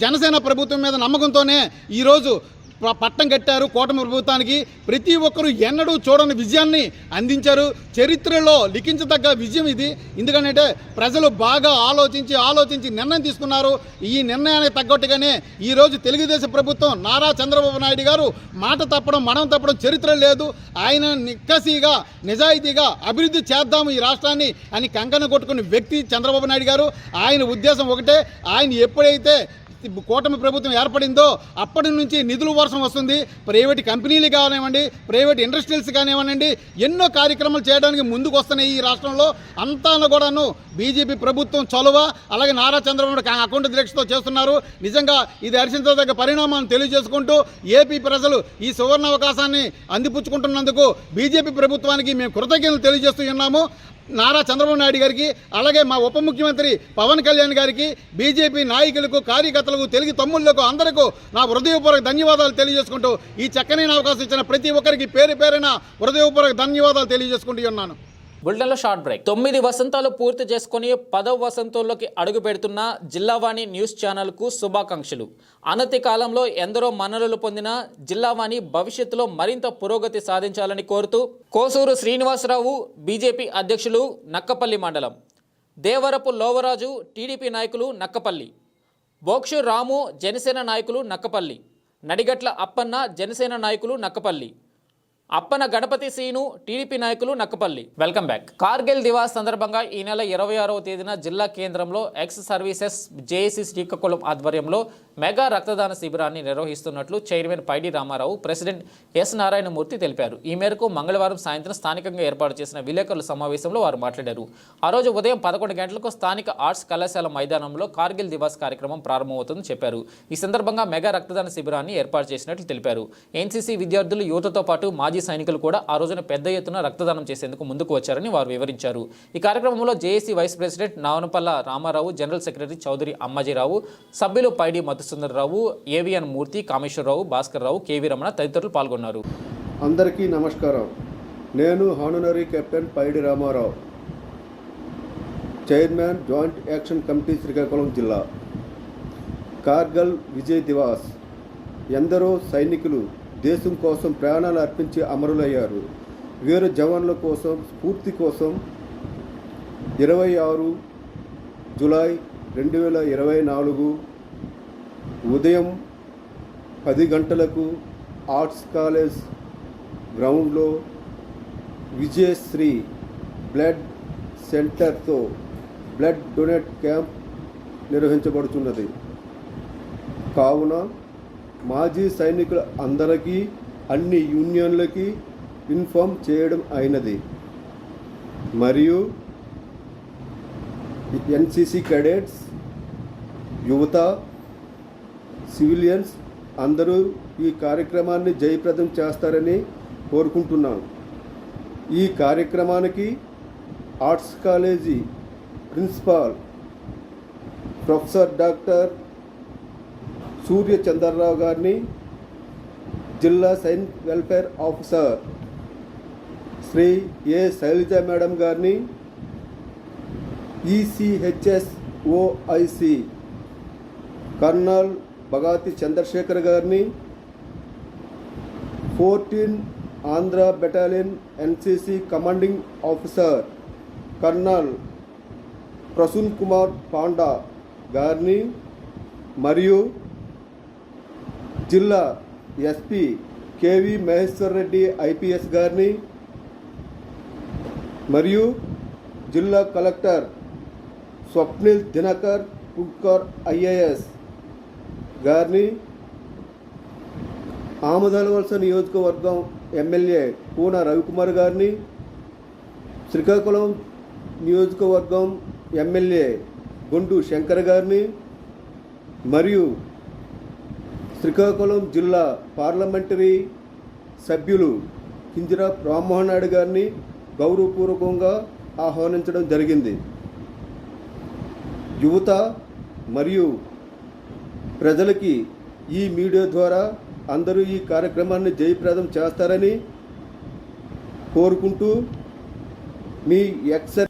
జనసేన ప్రభుత్వం మీద నమ్మకంతోనే ఈరోజు పట్టం కట్టారు కూటమి ప్రభుత్వానికి. ప్రతి ఒక్కరూ ఎన్నడూ చూడని విజయాన్ని అందించారు. చరిత్రలో లిఖించదగ్గ విజయం ఇది. ఎందుకంటే ప్రజలు బాగా ఆలోచించి నిర్ణయం తీసుకున్నారు. ఈ నిర్ణయానికి తగ్గట్టుగానే ఈరోజు తెలుగుదేశం ప్రభుత్వం, నారా చంద్రబాబు నాయుడు గారు మాట తప్పడం, మనం తప్పడం చరిత్ర లేదు. ఆయన నిక్కసిగా, నిజాయితీగా అభివృద్ధి చేద్దాము ఈ రాష్ట్రాన్ని అని కంకణ కొట్టుకున్న వ్యక్తి చంద్రబాబు నాయుడు గారు. ఆయన ఉద్దేశం ఒకటే, ఆయన ఎప్పుడైతే కూటమి ప్రభుత్వం ఏర్పడిందో అప్పటి నుంచి నిధుల వర్షం వస్తుంది. ప్రైవేట్ కంపెనీలు కానివ్వండి, ప్రైవేట్ ఇండస్ట్రీస్ కానివ్వండి, ఎన్నో కార్యక్రమాలు చేయడానికి ముందుకు వస్తున్నాయి ఈ రాష్ట్రంలో. అంతా కూడాను బీజేపీ ప్రభుత్వం చొలవ, అలాగే నారా చంద్రబాబు అకౌంట్ దీక్షతో చేస్తున్నారు. నిజంగా ఇది హర్షించదగ్గ పరిణామాన్ని తెలియజేసుకుంటూ ఏపీ ప్రజలు ఈ సువర్ణ అవకాశాన్ని అందిపుచ్చుకుంటున్నందుకు బీజేపీ ప్రభుత్వానికి మేము కృతజ్ఞతలు తెలియజేస్తూ ఉన్నాము. నారా చంద్రబాబు నాయుడు గారికి, అలాగే మా ఉప ముఖ్యమంత్రి పవన్ కళ్యాణ్ గారికి, బీజేపీ నాయకులకు, కార్యకర్తలకు, తెలుగు తమ్ముళ్లకు అందరికీ నా హృదయపూర్వక ధన్యవాదాలు తెలియజేసుకుంటూ ఈ చక్కనైన అవకాశం ఇచ్చిన ప్రతి ఒక్కరికి పేరున హృదయపూర్వక ధన్యవాదాలు తెలియజేసుకుంటూ ఉన్నాను. బులెటిన్లో షార్ట్ బ్రేక్. 9 వసంతాలు పూర్తి చేసుకుని 10వ వసంతంలోకి అడుగు పెడుతున్న జిల్లావాణి న్యూస్ ఛానల్కు శుభాకాంక్షలు. అనతి కాలంలో ఎందరో మన్ననలు పొందిన జిల్లావాణి భవిష్యత్తులో మరింత పురోగతి సాధించాలని కోరుతూ కోసూరు శ్రీనివాసరావు బీజేపీ అధ్యక్షులు నక్కపల్లి మండలం, దేవరపు లోవరాజు టీడీపీ నాయకులు నక్కపల్లి, బోక్షు రాము జనసేన నాయకులు నక్కపల్లి, నడిగట్ల అప్పన్న జనసేన నాయకులు నక్కపల్లి, అప్పన గణపతి సీను టీడీపీ నాయకులు నక్కపల్లి. Welcome back. కార్గిల్ దివాస్ సందర్భంగా ఈ నెల 26వ తేదీన జిల్లా కేంద్రంలో ఎక్స్ సర్వీసెస్ జేఏసీ శ్రీకాకుళం ఆధ్వర్యంలో మెగా రక్తదాన శిబిరాన్ని నిర్వహిస్తున్నట్లు చైర్మన్ పైడి రామారావు, ప్రెసిడెంట్ ఎస్ నారాయణమూర్తి తెలిపారు. ఈ మేరకు మంగళవారం సాయంత్రం స్థానికంగా ఏర్పాటు చేసిన విలేకరుల సమావేశంలో వారు మాట్లాడారు. ఆ రోజు ఉదయం 11 గంటలకు స్థానిక ఆర్ట్స్ కళాశాల మైదానంలో కార్గిల్ దివాస్ కార్యక్రమం ప్రారంభమవుతుందని చెప్పారు. ఈ సందర్భంగా మెగా రక్తదాన శిబిరాన్ని ఏర్పాటు చేసినట్లు తెలిపారు. ఎన్సీసీ విద్యార్థులు, యువతతో పాటు మాజీ సైనికులు కూడా ఆ రోజున పెద్ద ఎత్తున రక్తదానం చేసేందుకు ముందుకు వచ్చారని వారు వివరించారు. ఈ కార్యక్రమంలో JAC vice president Navanapalla Ramarao, general secretary Chowdary Ammajirao, సభ్యులు పైడి మధుసుందరరావు, ఏవిఎన్ మూర్తి, కామేశ్వరరావు, భాస్కర్ రావు, కేవీ రమణ తదితరులు పాల్గొన్నారు. అందరికీ నమస్కారం. నేను honorary captain Paidi Ramarao, chairman joint action committee Srikakulam జిల్లా. కార్గిల్ విజయ్ దివాస్. ఎందరో సైనికులు దేశం కోసం ప్రాణాలు అర్పించి అమరులయ్యారు. వీర జవాన్ల కోసం, స్ఫూర్తి కోసం 26 జూలై 2024 ఉదయం 10 గంటలకు ఆర్ట్స్ కాలేజ్ గ్రౌండ్లో విజయశ్రీ బ్లడ్ సెంటర్తో బ్లడ్ డొనేట్ క్యాంప్ నిర్వహించబడుతున్నది. కావున మాజీ సైనికుల అందరికీ, అన్ని యూనియన్లకి ఇన్ఫామ్ చేయడం అయినది. మరియు ఎన్సీసీ క్యాడెట్స్, యువత, సివిలియన్స్ అందరూ ఈ కార్యక్రమాన్ని జయప్రదం చేస్తారని కోరుకుంటున్నాం. ఈ కార్యక్రమానికి arts college principal professor doctor Surya Chandrarao గారిని, జిల్లా Sainik welfare officer Shri A Sailaja madam గారిని, ఈసీహెచ్ఎస్ఓఐసి కర్నల్ బగాతి చంద్రశేఖర్ గారిని, 14 Andhra battalion NCC commanding officer colonel Prasoon Kumar Panda గారిని, మరియు జిల్లా SP KV Maheshwar Reddy IPS గారిని, మరియు జిల్లా కలెక్టర్ స్వప్నిల్ దినకర్ పుడ్కర్ ఐఏఎస్ గారిని, ఆమదాలవలస నియోజకవర్గం ఎమ్మెల్యే పూన రవికుమార్ గారిని, శ్రీకాకుళం నియోజకవర్గం ఎమ్మెల్యే గొండు శంకర్ గారిని, మరియు శ్రీకాకుళం జిల్లా పార్లమెంటరీ సభ్యులు కింజరాపు రామ్మోహన్ నాయుడు గారిని గౌరవపూర్వకంగా ఆహ్వానించడం జరిగింది. యువత మరియు ప్రజలకి ఈ మీడియా ద్వారా అందరూ ఈ కార్యక్రమాన్ని జయప్రదం చేస్తారని కోరుకుంటూ మీ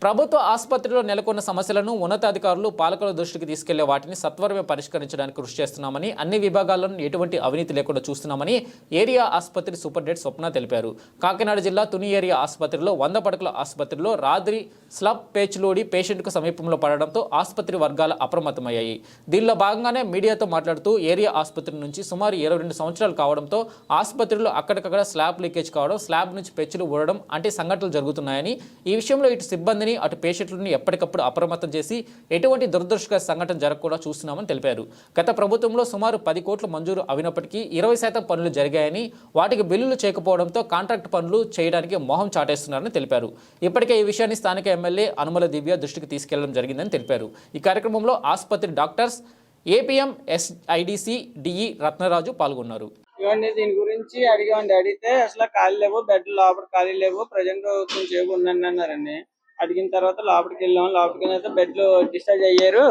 ప్రభుత్వ ఆసుపత్రిలో నెలకొన్న సమస్యలను ఉన్నతాధికారులు పాలకుల దృష్టికి తీసుకెళ్లే వాటిని సత్వరమే పరిష్కరించడానికి కృషి చేస్తున్నామని, అన్ని విభాగాలను ఎటువంటి అవినీతి లేకుండా చూస్తున్నామని ఏరియా ఆసుపత్రి సూపరింటెండెంట్ స్వప్న తెలిపారు. కాకినాడ జిల్లా తుని ఏరియా ఆసుపత్రిలో 100 పడకల ఆసుపత్రిలో రాత్రి స్లబ్ పేచ్లోడి పేషెంట్కు సమీపంలో పడడంతో ఆసుపత్రి వర్గాలు అప్రమత్తమయ్యాయి. దీనిలో భాగంగానే మీడియాతో మాట్లాడుతూ ఏరియా ఆసుపత్రి నుంచి సుమారు 22 సంవత్సరాలు కావడంతో ఆసుపత్రిలో అక్కడికక్కడ స్లాబ్ లీకేజ్ కావడం, స్లాబ్ నుంచి పెచ్చులు ఊడడం అంటే సంఘటనలు జరుగుతున్నాయని, ఈ విషయంలో ఇటు సిబ్బందిని అటు పేషెంట్లను ఎప్పటికప్పుడు అప్రమత్తం చేసి ఎటువంటి దురదృష్టకర సంఘటన జరగకుండా చూస్తున్నామని తెలిపారు. గత ప్రభుత్వంలో సుమారు 10 కోట్లు మంజూరు అయినప్పటికీ 20% పనులు జరిగాయని, వాటికి బిల్లులు చేయకపోవడంతో కాంట్రాక్ట్ పనులు చేయడానికి మొహం చాటేస్తున్నారని తెలిపారు. ఇప్పటికే ఈ విషయాన్ని స్థానిక ఎమ్మెల్యే అనుమల దివ్య దృష్టికి తీసుకెళ్లడం జరిగిందని తెలిపారు. ఈ కార్యక్రమంలో ఆసుపత్రి doctors, APM SIDC DE Ratnaraju పాల్గొన్నారు. ఇవన్నీ దీని గురించి అడిగామండి. అడిగితే అసలు ఖాళీ లేవు, బెడ్ లోపల ఖాళీ లేవు, ప్రజెంట్ కొంచెం ఉందండి అన్నారండి. అడిగిన తర్వాత లోపలికి వెళ్ళాము. లోపలికి వెళ్ళిన బెడ్లు డిశ్చార్జ్ అయ్యారు,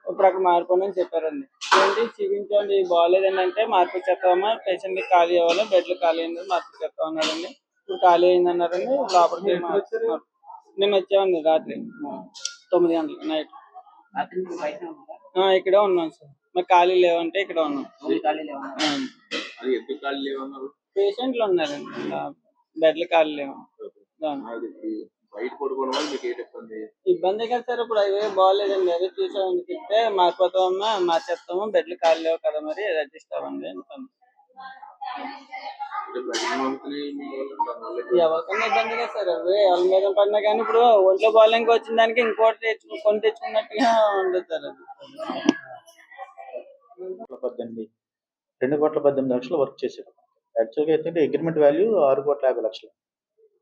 ఇప్పుడు అక్కడ మారిపోండి అని చెప్పారండి. ఏంటి చూపించండి బాగాలేదండి అంటే మార్పిచ్చేస్తామా, పేషెంట్కి ఖాళీ అవ్వాలి, బెడ్లు ఖాళీ అయింది మార్పిచ్చేస్తాం అన్నారండి. ఇప్పుడు ఖాళీ అయింది అన్నారండి. లోపలికి నేను వచ్చామండి రాత్రి 9 గంటలకు నైట్. ఇక్కడే ఉన్నాం సార్. మరి ఖాళీ లేవంటే ఇక్కడ ఉన్నాం. పేషెంట్లు ఉన్నారండి, బెడ్లు ఖాళీ లేవు. ఇబ్బంది కదా సార్, ఇప్పుడు అవే బాగాలేదండి. అదే చూసామని చెప్తే మారిపోతామమ్మా, మార్చేస్తాము, బెడ్లు ఖాళీ లేవు కదా, మరి అడ్జస్ట్ అవ్వండి అంటాను. ఎవరికైనా ఇబ్బంది కదా సార్, అవి ఎవరి మీద పడినా కానీ ఇప్పుడు ఒంట్లో బాగాలేక వచ్చిన దానికి ఇంకోటి కొని తెచ్చుకున్నట్టుగా ఉండదు సార్ అది. 2,18,00,000 వర్క్ చేశారు. యాక్చువల్గా అయితే అగ్రిమెంట్ వాల్యూ 6,50,00,000.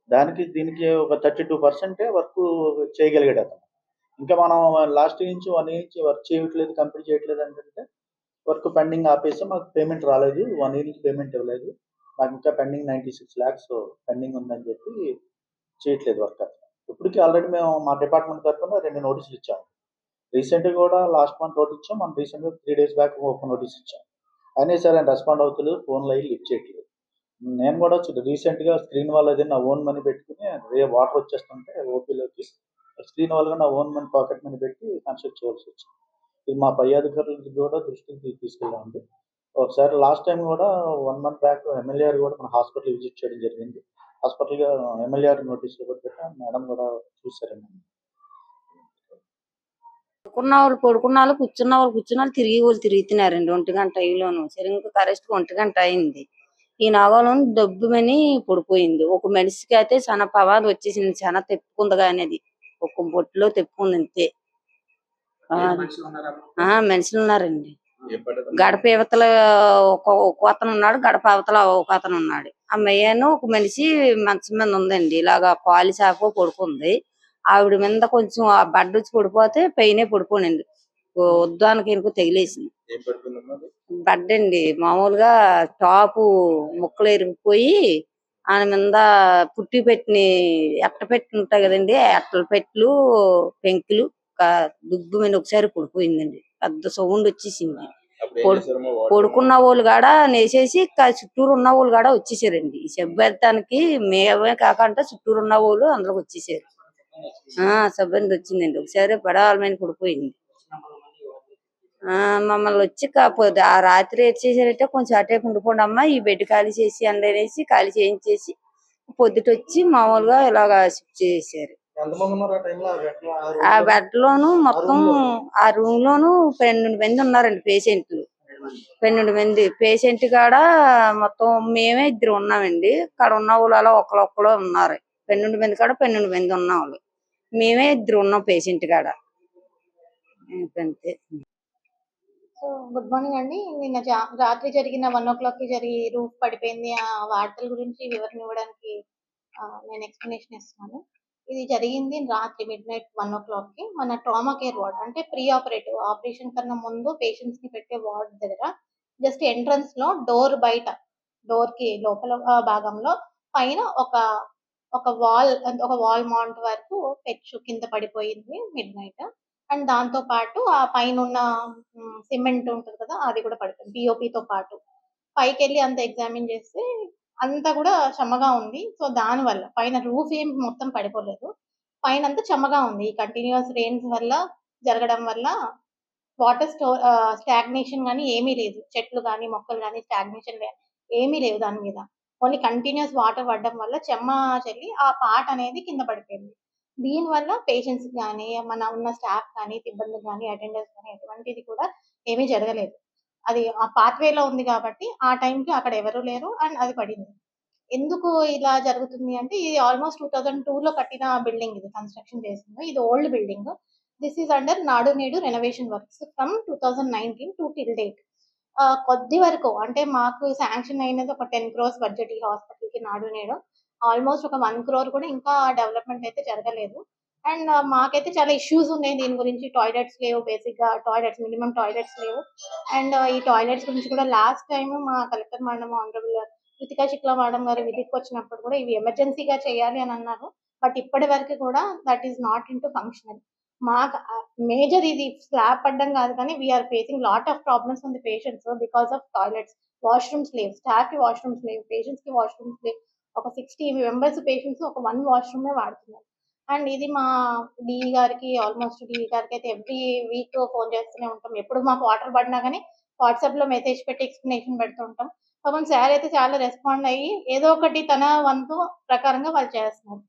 దానికి దీనికి ఒక 32% వర్క్ చేయగలిగాడు అతను. ఇంకా మనం లాస్ట్ నుంచి 1 ఇయర్ నుంచి వర్క్ చేయట్లేదు, కంప్లీట్ చేయట్లేదు అంటే వర్క్ పెండింగ్ ఆపేసి మాకు పేమెంట్ రాలేదు, 1 ఇయర్ నుంచి పేమెంట్ ఇవ్వలేదు, నాకు ఇంకా పెండింగ్ 96 lakhs పెండింగ్ ఉందని చెప్పి చేయట్లేదు వర్క్ అతను. ఇప్పటికీ ఆల్రెడీ మేము మా డిపార్ట్మెంట్ తరఫున 2 నోటీసులు ఇచ్చాము. రీసెంట్గా కూడా లాస్ట్ మంత్ ఒకటి ఇచ్చాం, మనం రీసెంట్గా 3 days బ్యాక్ ఒక నోటీస్ ఇచ్చాం. అయినా సరే ఆయన రెస్పాండ్ అవుతలేదు, ఫోన్లో అయ్యి లిఫ్ట్ చేయట్లేదు. నేను కూడా రీసెంట్గా స్క్రీన్ వాళ్ళు అది నా ఓన్ మనీ పెట్టుకుని వాటర్ వచ్చేస్తుంటే ఓపీలోకి స్క్రీన్ వాళ్ళగా నా ఓన్ మనీ పాకెట్ మనీ పెట్టి కన్స్ట్రక్ట్ చేయాల్సి వచ్చింది. ఇది మా పై అధికారులకు కూడా దృష్టికి తీసుకెళ్ళామండి. ఒకసారి లాస్ట్ టైం కూడా 1 month బ్యాక్ ఎమ్మెల్యే గారు కూడా మన హాస్పిటల్ విజిట్ చేయడం జరిగింది. హాస్పిటల్గా ఎమ్మెల్యే గారు నోటీసులు కూడా పెట్టాం, మేడం కూడా చూసారండి. పడుకున్న వాళ్ళు కూర్చున్న వాళ్ళు తిరుగుతున్నారండి. 1 గంట అయ్యిలోను సరిగ్గా కరెక్ట్ 1 గంట అయింది. ఈ నాగోళం దబ్బుమని పడిపోయింది. ఒక మనిషికి అయితే చాలా పవాలు వచ్చేసింది, చాలా తెప్పుకుంది కానీ అది ఒక బొట్టులో తెప్పుకుంది అంతే. మనుషులు ఉన్నారండి. గడప యువతల ఒక అతను ఉన్నాడు, గడప అవతల ఒక అతను ఉన్నాడు. ఆ మెయ్యను ఒక మనిషి మంచం మీద ఉందండి, ఇలాగా కాలి చాప పడుకుంది. ఆవిడ మీద కొంచెం ఆ బడ్డ వచ్చి పడిపోతే పైనే పడిపోనండి, ఉద్దానికి ఎందుకు తగిలేసింది. బడ్డండి మామూలుగా టాపు ముక్కలు ఎరిగిపోయి ఆయన మీద పుట్టి పెట్టిన ఎట్ట పెట్టి ఉంటాయి కదండి, అట్టల పెట్లు పెంకులు దుబ్బు మీద ఒకసారి పడిపోయిందండి. పెద్ద సౌండ్ వచ్చేసింది. పడుకున్న వాళ్ళు కాడ నేసేసి చుట్టూరు ఉన్న వాళ్ళు కాడ వచ్చేసారండి. ఈ శబ్దానికి మేమే కాకుండా చుట్టూరు ఉన్న వాళ్ళు అందులోకి వచ్చేసారు. సిబ్బంది వచ్చిందండి, ఒకసారి పడవల మీద పడిపోయింది. మమ్మల్ని వచ్చి కాకపోతే ఆ రాత్రి వచ్చేసారంటే కొంచెం అటే ఉండిపోండి అమ్మా, ఈ బెడ్ ఖాళీ చేసి అందనేసి ఖాళీ చేయించేసి పొద్దుట వచ్చి మామూలుగా ఇలాగా షిఫ్ట్ చేశారు. ఆ బెడ్ లోను మొత్తం ఆ రూమ్ లోను 12 మంది ఉన్నారండి పేషెంట్లు. 12 మంది పేషెంట్ కాడ మొత్తం మేమే 2 ఉన్నామండి. అక్కడ ఉన్న వాళ్ళు అలా ఒకళ్ళు ఉన్నారు. 12 మంది కాడ 12 మంది ఉన్న వాళ్ళు మేమే 2 ఉన్నాం పేషెంట్ కాడ అంతే. సో గుడ్ మార్నింగ్ అండి. నిన్న రాత్రి జరిగిన 1 o'clock జరిగి రూఫ్ పడిపోయింది ఆ వార్తల గురించి వివరణ ఇవ్వడానికి నేను ఎక్స్ప్లెనేషన్ ఇస్తున్నాను. ఇది జరిగింది రాత్రి midnight 1 o'clock మన ట్రామా కేర్ వార్డ్, అంటే ప్రీ ఆపరేటివ్ ఆపరేషన్ కన్నా ముందు పేషెంట్స్ ని పెట్టే వార్డ్ దగ్గర జస్ట్ ఎంట్రన్స్ లో డోర్ బయట డోర్ కి లోపల భాగంలో పైన ఒక వాల్ మౌంట్ వరకు పెచ్చు కింద పడిపోయింది midnight. అండ్ దాంతో పాటు ఆ పైన ఉన్న సిమెంట్ ఉంటుంది కదా, అది కూడా పడిపోయింది పిఓపితో పాటు. పైకి వెళ్ళి అంత ఎగ్జామిన్ చేస్తే అంతా కూడా చెమ్మగా ఉంది. సో దాని వల్ల పైన రూఫ్ ఏం మొత్తం పడిపోలేదు, పైన అంతా చెమ్మగా ఉంది. ఈ కంటిన్యూస్ రెయిన్స్ వల్ల జరగడం వల్ల వాటర్ స్టాగ్నేషన్ కానీ ఏమీ లేదు, చెట్లు కానీ మొక్కలు కానీ స్టాగ్నేషన్ ఏమీ లేవు దాని మీద. ఓన్లీ కంటిన్యూస్ వాటర్ పడడం వల్ల చెమ్మ చెల్లి ఆ పార్ట్ అనేది కింద పడిపోయింది. దీని వల్ల పేషెంట్స్ కానీ మన ఉన్న స్టాఫ్ కానీ సిబ్బంది కానీ అటెండర్స్ కానీ ఎటువంటిది కూడా ఏమీ జరగలేదు. అది ఆ పాత్వేలో ఉంది కాబట్టి ఆ టైంకి అక్కడ ఎవరు లేరు అండ్ అది పడింది. ఎందుకు ఇలా జరుగుతుంది అంటే ఇది ఆల్మోస్ట్ 2002లో కట్టిన బిల్డింగ్, ఇది కన్స్ట్రక్షన్ చేసింది. ఇది old building. This is under నాడు నేడు renovation works from 2019 to till date. కొద్ది వరకు అంటే మాకు శాంక్షన్ అయినది ఒక 10 crores బడ్జెట్ ఈ హాస్పిటల్ కి నాడు నేడు. ఆల్మోస్ట్ ఒక 1 crore కూడా ఇంకా డెవలప్మెంట్ అయితే జరగలేదు. అండ్ మాకైతే చాలా ఇష్యూస్ ఉన్నాయి దీని గురించి. టాయిలెట్స్ లేవు, బేసిక్ గా టాయిలెట్స్ మినిమం టాయిలెట్స్ లేవు. అండ్ ఈ టాయిలెట్స్ గురించి కూడా లాస్ట్ టైం మా collector madam honourable Kritika Shukla madam గారు విజిట్కి వచ్చినప్పుడు కూడా ఇవి ఎమర్జెన్సీగా చేయాలి అని అన్నారు. బట్ ఇప్పటి వరకు కూడా that is not in to functional. మాకు మేజర్ ఇది స్లాబ్ పడ్డం కాదు కానీ we're facing lot of problems on the patients because of toilets. Washrooms లేవు, స్టాఫ్ కి వాష్రూమ్స్ లేవు, పేషెంట్స్ కి వాష్రూమ్స్ లేవు. ఒక 60 members పేషెంట్స్ ఒక 1 వాష్రూమే వాడుతున్నారు. అండ్ ఇది మా డిఈ గారికి ఆల్మోస్ట్ డిఈ గారికి అయితే ఎవ్రీ వీక్ ఫోన్ చేస్తూనే ఉంటాం. ఎప్పుడు మాకు వాటర్ పడినా కానీ వాట్సాప్ లో మెసేజ్ పెట్టి ఎక్స్ప్లెనేషన్ పెడుతూ ఉంటాం. పాపం సార్ అయితే చాలా రెస్పాండ్ అయ్యి ఏదో ఒకటి తన వంతు ప్రకారంగా వాళ్ళు చేస్తున్నారు.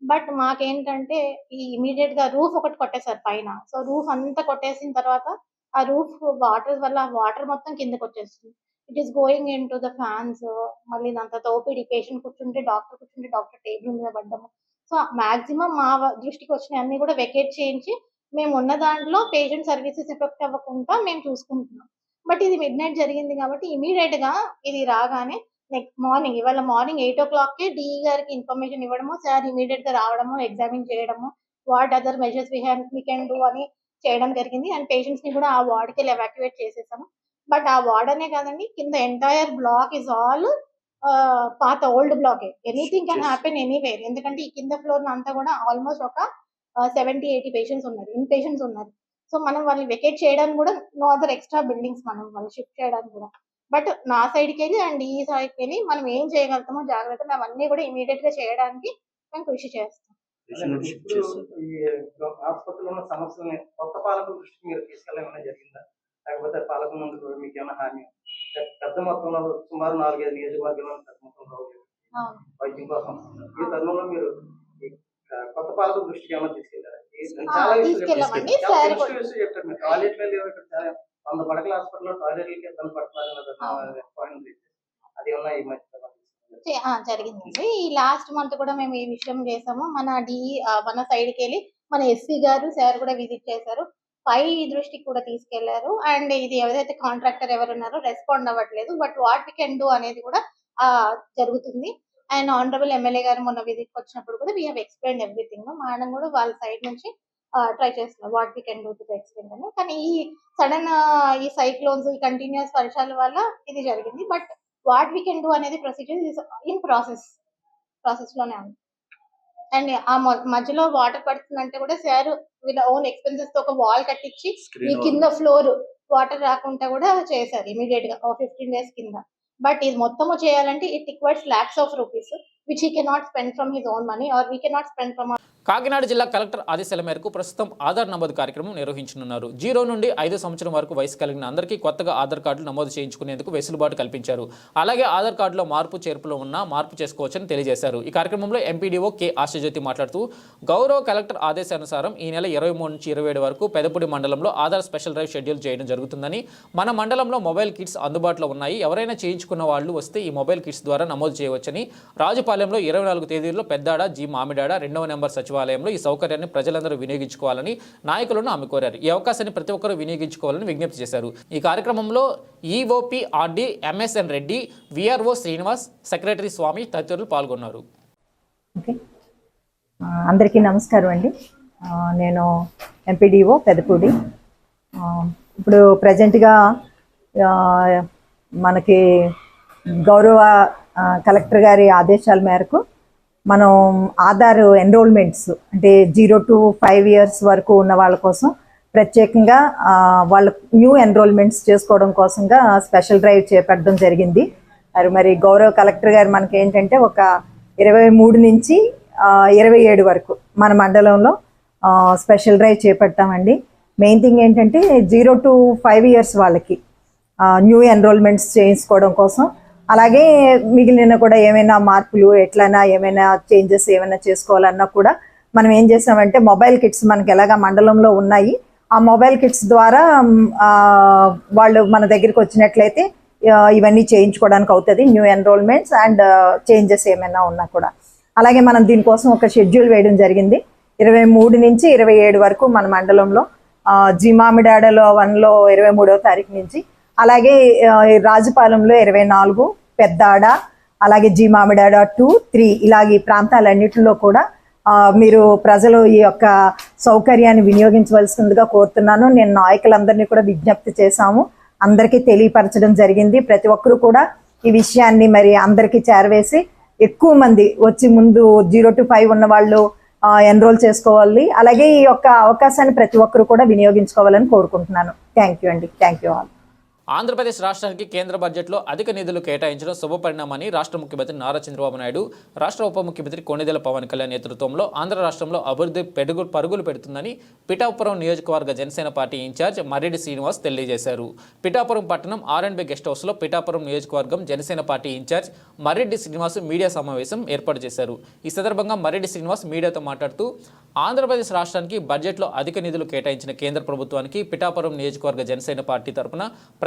బట్ మాకేంటంటే ఈ ఇమీడియట్ గా రూఫ్ ఒకటి కొట్టేశారు పైన. సో రూఫ్ అంతా కొట్టేసిన తర్వాత ఆ రూఫ్ వాటర్ వల్ల వాటర్ మొత్తం కిందకి వచ్చేస్తుంది. It is going in to the fans. మళ్ళీ దాని తర్వాత ఓపీడీ పేషెంట్ కూర్చుంటే డాక్టర్ టేబుల్ మీద పడ్డము. సో మాక్సిమం మా దృష్టికి వచ్చిన అన్ని కూడా వెకేట్ చేయించి మేము ఉన్న దాంట్లో పేషెంట్ సర్వీసెస్ ఎఫెక్ట్ అవ్వకుండా మేము చూసుకుంటున్నాం. బట్ ఇది మిడ్ నైట్ జరిగింది కాబట్టి ఇమీడియట్ గా ఇది రాగానే నెక్స్ట్ మార్నింగ్, ఇవాళ మార్నింగ్ 8 o'clock డిఈ గారికి ఇన్ఫర్మేషన్ ఇవ్వడము, సార్ ఇమీడియట్ గా రావడము, ఎగ్జామిన్ చేయడము, what other measures we can do అని చేయడం జరిగింది. అండ్ పేషెంట్స్ ని కూడా ఆ వార్డ్కి ఎవాక్యువేట్ చేసేసాము. బట్ ఆ వార్డ్ అనే కాదండి, కింద ఎంటైర్ బ్లాక్ ఇస్ ఆల్ పాత old block. Anything can happen anywhere. ఎందుకంటే ఈ కింద ఫ్లోర్ అంతా కూడా ఆల్మోస్ట్ ఒక 70-80 పేషెంట్స్ ఉన్నారు, ఇన్ పేషెంట్స్ ఉన్నారు. సో మనం వాళ్ళని వెకేట్ చేయడానికి కూడా నో అదర్ ఎక్స్ట్రా బిల్డింగ్స్ మనం వాళ్ళు షిఫ్ట్ చేయడానికి కూడా. బట్ నా సైడ్కి వెళ్ళి అండ్ ఈ సైడ్కి వెళ్ళి మనం ఏం చేయగలుగుతామో జాగ్రత్తలు అవన్నీ కూడా ఇమీడియట్ గా చేయడానికి మేము కృషి చేస్తాం. ఇప్పుడు ఈ ఆసుపత్రిలో ఉన్న సమస్యలని కొత్త పాలకుల దృష్టికి మీరు తీసుకెళ్ళడం జరిగిందా, లేకపోతే పాలకుల నుండి మీకు ఏమైనా హామీ? పెద్ద మొత్తంలో సుమారు 4-5 నియోజకవర్గాల్లో పెద్ద మొత్తంలో వైద్యం కోసం ఈ తరుణంలో మీరు కొత్త పాలకుల దృష్టికి ఏమైనా తీసుకెళ్లారా? చాలా విషయాలు చెప్పారు. మీరు టాయిలెట్ మీద 100 పడకల హాస్పిటల్లో టాయిలెట్లకి ఇబ్బంది పడుతున్నారు, అది ఏమన్నా ఈ మధ్య జరిగిందండి. ఈ లాస్ట్ మంత్ కూడా మేము ఈ విషయం చేసాము. మన సైడ్కి వెళ్ళి మన ఎస్పీ గారు సార్ కూడా విజిట్ చేశారు, పై దృష్టికి కూడా తీసుకెళ్లారు. అండ్ ఇది ఎవరైతే కాంట్రాక్టర్ ఎవరున్నారో రెస్పాండ్ అవ్వట్లేదు, but what we can do అనేది కూడా జరుగుతుంది. అండ్ ఆనరబుల్ ఎమ్మెల్యే గారు మొన్న విజిట్ వచ్చినప్పుడు కూడా we have explain everything. Madam కూడా వాళ్ళ సైడ్ నుంచి ట్రై చేస్తున్నారు what we can do to explain అని. కానీ ఈ సడన్ ఈ సైక్లోన్స్, ఈ కంటిన్యూస్ వర్షాల వల్ల ఇది జరిగింది. But what we can do అనేది ప్రొసీజర్ ఇన్ ప్రాసెస్ లోనే ఉంది. అండ్ ఆ మధ్యలో వాటర్ పడుతుందంటే కూడా సార్ వీళ్ళ ఓన్ ఎక్స్పెన్సెస్ తో ఒక వాల్ కట్టించి ఈ కింద ఫ్లోర్ వాటర్ రాకుండా కూడా చేశారు ఇమీడియట్ గా 15 days కింద. బట్ ఇది మొత్తము చేయాలంటే it requires lakhs of rupees which he cannot spend from his own money or we cannot spend from our. Kakinada జిల్లా కలెక్టర్ ఆదేశాల మేరకు ప్రస్తుతం ఆధార్ నమోదు కార్యక్రమం నిర్వహించనున్నారు. 0 నుండి 5 సంవత్సరం వరకు వయసు కలిగిన అందరికీ కొత్తగా ఆధార్ కార్డులు నమోదు చేయించుకునేందుకు వెసులుబాటు కల్పించారు. అలాగే ఆధార్ కార్డులో మార్పు చేర్పులో ఉన్న మార్పు చేసుకోవచ్చని తెలియజేశారు. ఈ కార్యక్రమంలో ఎంపీడీఓ కె ఆశజ్యోతి మాట్లాడుతూ గౌరవ కలెక్టర్ ఆదేశానుసారం ఈ నెల 23 నుంచి 27 వరకు పెదపూడి మండలంలో ఆధార్ స్పెషల్ డ్రైవ్ షెడ్యూల్ చేయడం జరుగుతుందని, మన మండలంలో మొబైల్ కిట్స్ అందుబాటులో ఉన్నాయి, ఎవరైనా చేయించుకున్న వాళ్ళు వస్తే ఈ మొబైల్ కిట్స్ ద్వారా నమోదు చేయవచ్చని, రాజుపాలెంలో 24 తేదీల్లో పెద్దాడ, జి మామిడాడ 2వ నెంబర్ సచివాలయంలో ఈ సౌకర్యాన్ని ప్రజలందరూ వినియోగించుకోవాలని నాయకులను ఆమె కోరారు. ఈ అవకాశాన్ని ప్రతి ఒక్కరూ వినియోగించుకోవాలని విజ్ఞప్తి చేశారు. ఈ కార్యక్రమంలో EOP RD MSN Reddy, VRO Srinivas, secretary Swamy తదితరులు పాల్గొన్నారు. అందరికీ నమస్కారం అండి. నేను ఎంపీడీఓ పెదపూడి. ఇప్పుడు ప్రజెంట్గా మనకి గౌరవ కలెక్టర్ గారి ఆదేశాల మేరకు మనం ఆధార్ ఎన్రోల్మెంట్స్ అంటే 0 to 5 years వరకు ఉన్న వాళ్ళ కోసం ప్రత్యేకంగా వాళ్ళ న్యూ ఎన్రోల్మెంట్స్ చేసుకోవడం కోసంగా స్పెషల్ డ్రైవ్ చేపట్టడం జరిగింది. మరి గౌరవ కలెక్టర్ గారు మనకి ఏంటంటే ఒక 23 నుంచి 27 వరకు మన మండలంలో స్పెషల్ డ్రైవ్ చేపట్టామండి. మెయిన్ థింగ్ ఏంటంటే 0 to 5 years వాళ్ళకి న్యూ ఎన్రోల్మెంట్స్ చేయించుకోవడం కోసం, అలాగే మిగిలిన కూడా ఏమైనా మార్పులు ఎట్లైనా ఏమైనా చేంజెస్ ఏమైనా చేసుకోవాలన్నా కూడా మనం ఏం చేసామంటే మొబైల్ కిట్స్ మనకి ఎలాగా మండలంలో ఉన్నాయి, ఆ మొబైల్ కిట్స్ ద్వారా వాళ్ళు మన దగ్గరికి వచ్చినట్లయితే ఇవన్నీ చేయించుకోవడానికి అవుతుంది, న్యూ ఎన్రోల్మెంట్స్ అండ్ చేంజెస్ ఏమైనా ఉన్నా కూడా. అలాగే మనం దీనికోసం ఒక షెడ్యూల్ వేయడం జరిగింది. 23 నుంచి 27 వరకు మన మండలంలో, జిమామిడాడలో 1లో 23వ తారీఖు నుంచి, అలాగే రాజుపాలెంలో 24, పెద్దాడ, అలాగే జి మామిడాడ 2, 3 ఇలాగే ప్రాంతాలన్నింటిలో కూడా మీరు ప్రజలు ఈ యొక్క సౌకర్యాన్ని వినియోగించవలసిందిగా కోరుతున్నాను. నేను నాయకులందరినీ కూడా విజ్ఞప్తి చేశాము, అందరికీ తెలియపరచడం జరిగింది. ప్రతి ఒక్కరు కూడా ఈ విషయాన్ని మరి అందరికీ చేరవేసి ఎక్కువ మంది వచ్చి ముందు 0 to 5 ఉన్న వాళ్ళు ఎన్రోల్ చేసుకోవాలి. అలాగే ఈ యొక్క అవకాశాన్ని ప్రతి ఒక్కరు కూడా వినియోగించుకోవాలని కోరుకుంటున్నాను. థ్యాంక్ యూ అండి. Thank you all. ఆంధ్రప్రదేశ్ రాష్ట్రానికి కేంద్ర బడ్జెట్లో అధిక నిధులు కేటాయించడం శుభపరిణామని రాష్ట్ర ముఖ్యమంత్రి నారా చంద్రబాబు నాయుడు, రాష్ట్ర ఉప ముఖ్యమంత్రి కొణిదెల పవన్ కళ్యాణ్ నేతృత్వంలో ఆంధ్ర రాష్ట్రంలో అభివృద్ధి పరుగులు పెడుతుందని పిఠాపురం నియోజకవర్గ జనసేన పార్టీ ఇన్ఛార్జ్ మర్రెడ్డి శ్రీనివాస్ తెలియజేశారు. పిఠాపురం పట్టణం R&B గెస్ట్ హౌస్లో పిఠాపురం నియోజకవర్గం Janasena party incharge Marreddy Srinivas media సమావేశం ఏర్పాటు చేశారు. ఈ సందర్భంగా మర్రెడ్డి శ్రీనివాస్ మీడియాతో మాట్లాడుతూ ఆంధ్రప్రదేశ్ రాష్ట్రానికి బడ్జెట్లో అధిక నిధులు కేటాయించిన కేంద్ర ప్రభుత్వానికి పిఠాపురం నియోజకవర్గ జనసేన పార్టీ తరఫున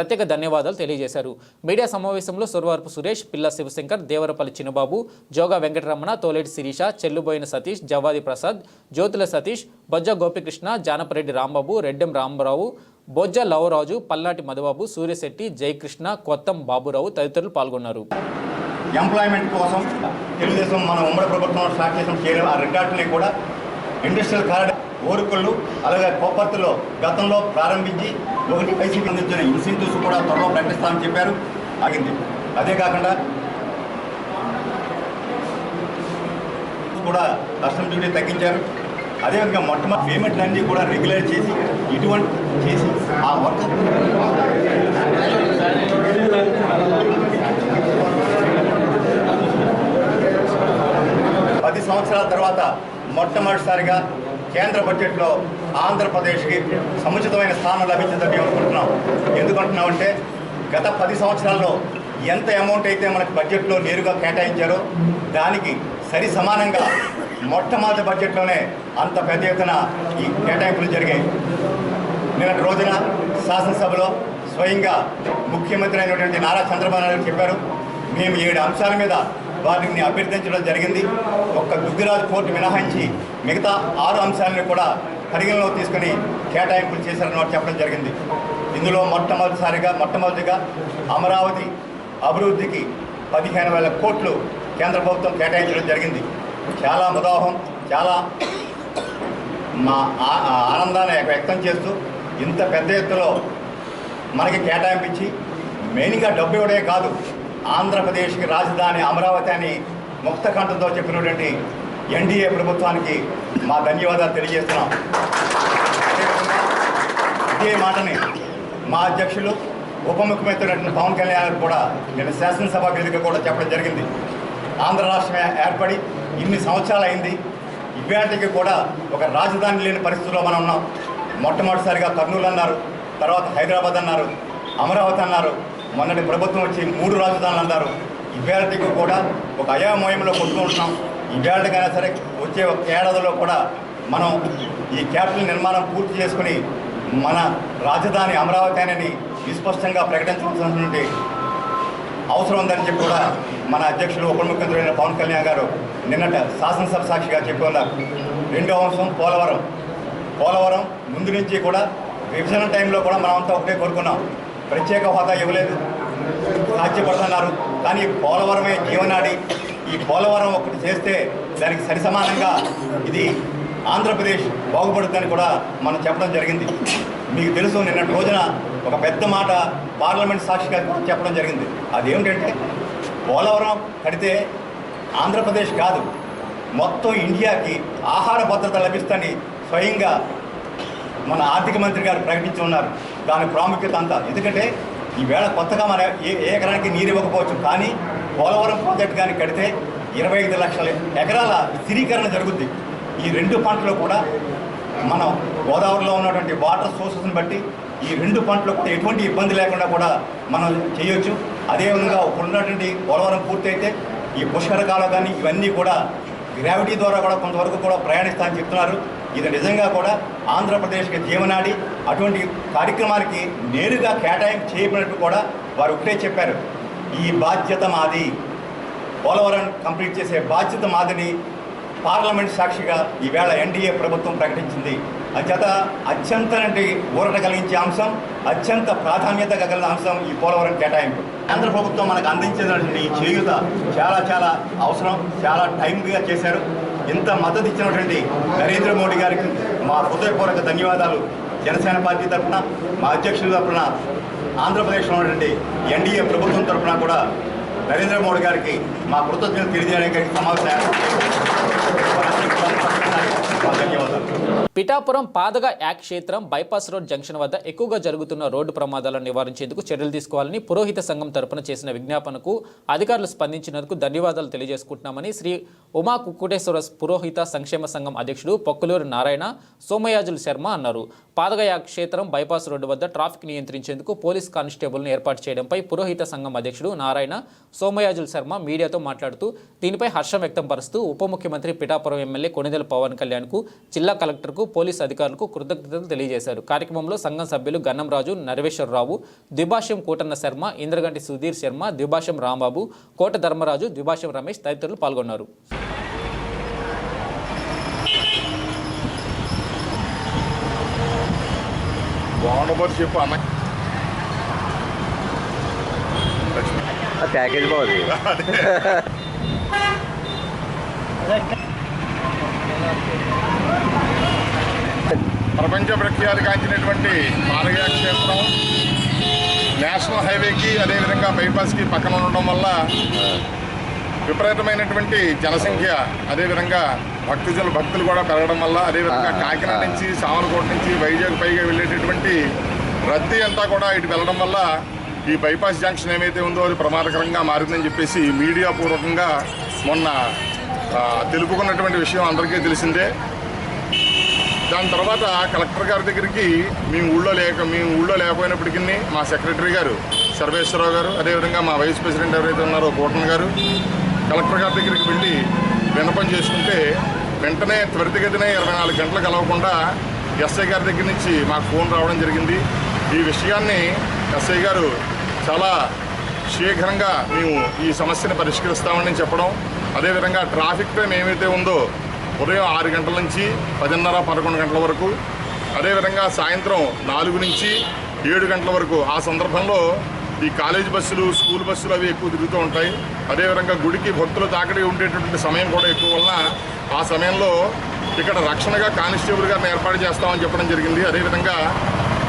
ప్రత్యేక ధన్యవాదాలు తెలియజేశారు. మీడియా సమావేశంలో సురవరపు సురేష్, పిల్ల శివశంకర్, దేవరపల్లి చిన్నబాబు, జోగా వెంకటరమణ, తోలేటి శిరీష, చెల్లుబోయిన సతీష్, జవ్వాది ప్రసాద్, జ్యోతుల సతీష్, బొజ్జ గోపికృష్ణ, జానపరెడ్డి రాంబాబు, రెడ్డెం రాంబారావు, బొజ్జ లవరాజు, పల్లాటి మధుబాబు, సూర్యశెట్టి, జయకృష్ణ, కొత్తం బాబురావు తదితరులు పాల్గొన్నారు. ఎంప్లాయ్మెంట్ కోసం తెలుగుదేశం మన ఉమ్మడి ప్రభుత్వం స్టార్ట్ చేసిన ఆ రికార్డుని కూడా ఇండస్ట్రియల్ కారిడార్ ఓరుకళ్ళు అలాగే కోపర్తిలో గతంలో ప్రారంభించి ఒకటి వైసీపీ అందించిన ఇన్సెంటివ్స్ కూడా త్వరలో ప్రకటిస్తామని చెప్పారు. ఆగింది. అదే కాకుండా కూడా కస్టమ్ డ్యూటీ తగ్గించారు. అదేవిధంగా మొట్టమొదటి పేమెంట్లన్నీ కూడా రెగ్యులర్ చేసి ఇటువంటి చేసి ఆ వర్క్ 10 సంవత్సరాల తర్వాత మొట్టమొదటిసారిగా కేంద్ర బడ్జెట్లో ఆంధ్రప్రదేశ్కి సముచితమైన స్థానం లభించిందని మేము అనుకుంటున్నాం. ఎందుకంటున్నామంటే గత 10 సంవత్సరాల్లో ఎంత అమౌంట్ అయితే మనకు బడ్జెట్లో నేరుగా కేటాయించారో దానికి సరి సమానంగా మొట్టమొదటి బడ్జెట్లోనే అంత పెద్ద ఎత్తున ఈ కేటాయింపులు జరిగాయి. నిన్నటి రోజున శాసనసభలో స్వయంగా ముఖ్యమంత్రి అయినటువంటి నారా చంద్రబాబు నాయుడు చెప్పారు, మేము 7 అంశాల మీద వాటిని అభ్యర్థించడం జరిగింది. ఒక్క దుగ్గిరాజు కోర్టు మినహాయించి మిగతా 6 అంశాలను కూడా పరిగణలో తీసుకుని కేటాయింపులు చేశారని చెప్పడం జరిగింది. ఇందులో మొట్టమొదటిగా అమరావతి అభివృద్ధికి 15,000 కోట్లు కేంద్ర ప్రభుత్వం కేటాయించడం జరిగింది. చాలా ముదాహం, చాలా మా ఆనందాన్ని వ్యక్తం చేస్తూ ఇంత పెద్ద ఎత్తులో మనకి కేటాయింపించి మెయిన్గా డబ్బు ఇవ్వడే కాదు, ఆంధ్రప్రదేశ్కి రాజధాని అమరావతి అని ముక్తకంఠంతో చెప్పినటువంటి ఎన్డీఏ ప్రభుత్వానికి మా ధన్యవాదాలు తెలియజేస్తున్నాం. ఇదే మాటని మా అధ్యక్షులు ఉప ముఖ్యమంత్రి పవన్ కళ్యాణ్ గారు కూడా నేను శాసనసభ వేదిక కూడా చెప్పడం జరిగింది. ఆంధ్ర రాష్ట్రం ఏర్పడి ఇన్ని సంవత్సరాలు అయింది, ఇవాటికి కూడా ఒక రాజధాని లేని పరిస్థితుల్లో మనం ఉన్నాం. మొట్టమొదటిసారిగా కర్నూలు అన్నారు, తర్వాత హైదరాబాద్ అన్నారు, అమరావతి అన్నారు, మొన్నటి ప్రభుత్వం వచ్చి 3 రాజధానులు అన్నారు. ఇవాటికి కూడా ఒక అయోమయంలో కొట్టుకుంటున్నాం. ఇవాటికైనా సరే వచ్చే ఒక ఏడాదిలో కూడా మనం ఈ క్యాపిటల్ నిర్మాణం పూర్తి చేసుకుని మన రాజధాని అమరావతి అని విస్పష్టంగా ప్రకటించాల్సినటువంటి అవసరం ఉందని చెప్పి కూడా మన అధ్యక్షులు ఉప ముఖ్యమంత్రి అయిన పవన్ కళ్యాణ్ గారు నిన్నట శాసనసభ సాక్షిగా చెప్పి ఉన్నారు. 2వ అంశం పోలవరం ముందు నుంచి కూడా విభజన టైంలో కూడా మనమంతా ఒకటే కోరుకున్నాం, ప్రత్యేక హోదా ఇవ్వలేదు, సాధ్యపడుతున్నారు. కానీ పోలవరమే జీవనాడి, ఈ పోలవరం ఒకటి చేస్తే దానికి సరిసమానంగా ఇది ఆంధ్రప్రదేశ్ బాగుపడుతుందని కూడా మనం చెప్పడం జరిగింది. మీకు తెలుసు, నిన్నటి రోజున ఒక పెద్ద మాట పార్లమెంట్ సాక్షిగా చెప్పడం జరిగింది. అదేమిటంటే పోలవరం కడితే ఆంధ్రప్రదేశ్ కాదు మొత్తం ఇండియాకి ఆహార భద్రత లభిస్తుందని స్వయంగా మన ఆర్థిక మంత్రి గారు ప్రకటించి ఉన్నారు. దాని ప్రాముఖ్యత అంతా ఎందుకంటే ఈవేళ కొత్తగా మన ఏ ఎకరానికి నీరు ఇవ్వకపోవచ్చు, కానీ పోలవరం ప్రాజెక్ట్ కానీ కడితే 25 లక్షల ఎకరాల స్థిరీకరణ జరుగుద్ది. ఈ 2 పంటలు కూడా మనం గోదావరిలో ఉన్నటువంటి వాటర్ సోర్సెస్ని బట్టి ఈ 2 పంటలు కూడా ఎటువంటి ఇబ్బంది లేకుండా కూడా మనం చేయొచ్చు. అదేవిధంగా ఉన్నటువంటి పోలవరం పూర్తయితే ఈ పుష్కరకాలు కానీ ఇవన్నీ కూడా గ్రావిటీ ద్వారా కూడా కొంతవరకు కూడా ప్రయాణిస్తామని చెప్తున్నారు. ఇది నిజంగా కూడా ఆంధ్రప్రదేశ్కి జీవనాడి. అటువంటి కార్యక్రమానికి నేరుగా కేటాయింపు చేయబడినట్టు కూడా వారు ఒకటే చెప్పారు, ఈ బాధ్యత మాది, పోలవరం కంప్లీట్ చేసే బాధ్యత మాదని పార్లమెంట్ సాక్షిగా ఈవేళ ఎన్డీఏ ప్రభుత్వం ప్రకటించింది. అంచేత అత్యంత ఊరట కలిగించే అంశం, అత్యంత ప్రాధాన్యత కలిగిన అంశం ఈ పోలవరం కేటాయింపు. కేంద్ర ప్రభుత్వం మనకు అందించేటువంటి ఈ చేయూత చాలా చాలా అవసరం, చాలా టైంగా చేశారు. ఇంత మద్దతు ఇచ్చినటువంటి నరేంద్ర మోడీ గారికి మా హృదయపూర్వక ధన్యవాదాలు. జనసేన పార్టీ తరఫున, మా అధ్యక్షుల తరఫున, ఆంధ్రప్రదేశ్లో ఉన్నటువంటి ఎన్డీఏ ప్రభుత్వం తరఫున కూడా నరేంద్ర మోడీ గారికి మా కృతజ్ఞతలు తెలియజేయడానికి సమావేశం. పిఠాపురం పాదగ యాక్ క్షేత్రం బైపాస్ రోడ్ జంక్షన్ వద్ద ఎక్కువగా జరుగుతున్న రోడ్డు ప్రమాదాలను నివారించేందుకు చర్యలు తీసుకోవాలని పురోహిత సంఘం తరపున చేసిన విజ్ఞాపనకు అధికారులు స్పందించినందుకు ధన్యవాదాలు తెలియజేసుకుంటున్నామని శ్రీ ఉమా కుక్కుటేశ్వర పురోహిత సంక్షేమ సంఘం అధ్యక్షుడు పొక్కులూరు నారాయణ సోమయాజులు శర్మ అన్నారు. పాదగ యాక్ క్షేత్రం బైపాస్ రోడ్డు వద్ద ట్రాఫిక్ నియంత్రించేందుకు పోలీస్ కానిస్టేబుల్ను ఏర్పాటు చేయడంపై పురోహిత సంఘం అధ్యక్షుడు నారాయణ సోమయాజులు శర్మ మీడియాతో మాట్లాడుతూ దీనిపై హర్షం వ్యక్తం పరుస్తూ ఉప ముఖ్యమంత్రి పిఠాపురం ఎమ్మెల్యే కొణిదెల పవన్ కళ్యాణ్కు చేసినందుకు జిల్లా కలెక్టర్కు పోలీసు అధికారులకు కృతజ్ఞతలు తెలియజేశారు. కార్యక్రమంలో సంఘం సభ్యులు గన్నంరాజు, నరవేశ్వరరావు, ద్విభాష్యం కూటన్న శర్మ, ఇంద్రగంటి సుధీర్ శర్మ, ద్విభాష్యం రాంబాబు, కోట ధర్మరాజు, ద్విభాష్యం రమేష్ తదితరులు పాల్గొన్నారు. ప్యాకేజ్ బాగుంది. ప్రపంచ ప్రఖ్యాతిగాంచినటువంటి మారయ్య క్షేత్రం నేషనల్ హైవేకి అదేవిధంగా బైపాస్కి పక్కన ఉండడం వల్ల విపరీతమైనటువంటి జనసంఖ్య, అదేవిధంగా భక్తులు కూడా పెరగడం వల్ల, అదేవిధంగా కాకినాడ నుంచి సామర్లకోట నుంచి వైజాగ్ పైగా వెళ్ళేటటువంటి రద్దీ అంతా కూడా ఇటు వెళ్ళడం వల్ల ఈ బైపాస్ జంక్షన్ ఏమైతే ఉందో అది ప్రమాదకరంగా మారిందని చెప్పేసి మీడియా పూర్వకంగా మొన్న తెలుపుకున్నటువంటి విషయం అందరికీ తెలిసిందే. దాని తర్వాత కలెక్టర్ గారి దగ్గరికి మేము ఊళ్ళో లేకపోయినప్పటికీ మా సెక్రటరీ గారు సర్వేశ్వరరావు గారు, అదేవిధంగా మా వైస్ ప్రెసిడెంట్ ఎవరైతే ఉన్నారో కోటన్ గారు కలెక్టర్ గారి దగ్గరికి వెళ్ళి విన్నపం చేసుకుంటే వెంటనే త్వరితగతిన 24 గంటలు కలవకుండా ఎస్ఐ గారి దగ్గర నుంచి మాకు ఫోన్ రావడం జరిగింది. ఈ విషయాన్ని ఎస్ఐ గారు చాలా శీఘ్రంగా మేము ఈ సమస్యను పరిష్కరిస్తామని చెప్పడం, అదేవిధంగా ట్రాఫిక్ టైం ఏమైతే ఉందో ఉదయం 6 గంటల నుంచి 10:30-11 గంటల వరకు, అదేవిధంగా సాయంత్రం 4 నుంచి 7 గంటల వరకు, ఆ సందర్భంలో ఈ కాలేజ్ బస్సులు, స్కూల్ బస్సులు అవి ఎక్కువ తిరుగుతూ ఉంటాయి. అదేవిధంగా గుడికి భక్తులు తాకిడి ఉండేటటువంటి సమయం కూడా ఎక్కువ వలన ఆ సమయంలో ఇక్కడ రక్షణగా కానిస్టేబుల్ గారిని ఏర్పాటు చేస్తామని చెప్పడం జరిగింది. అదేవిధంగా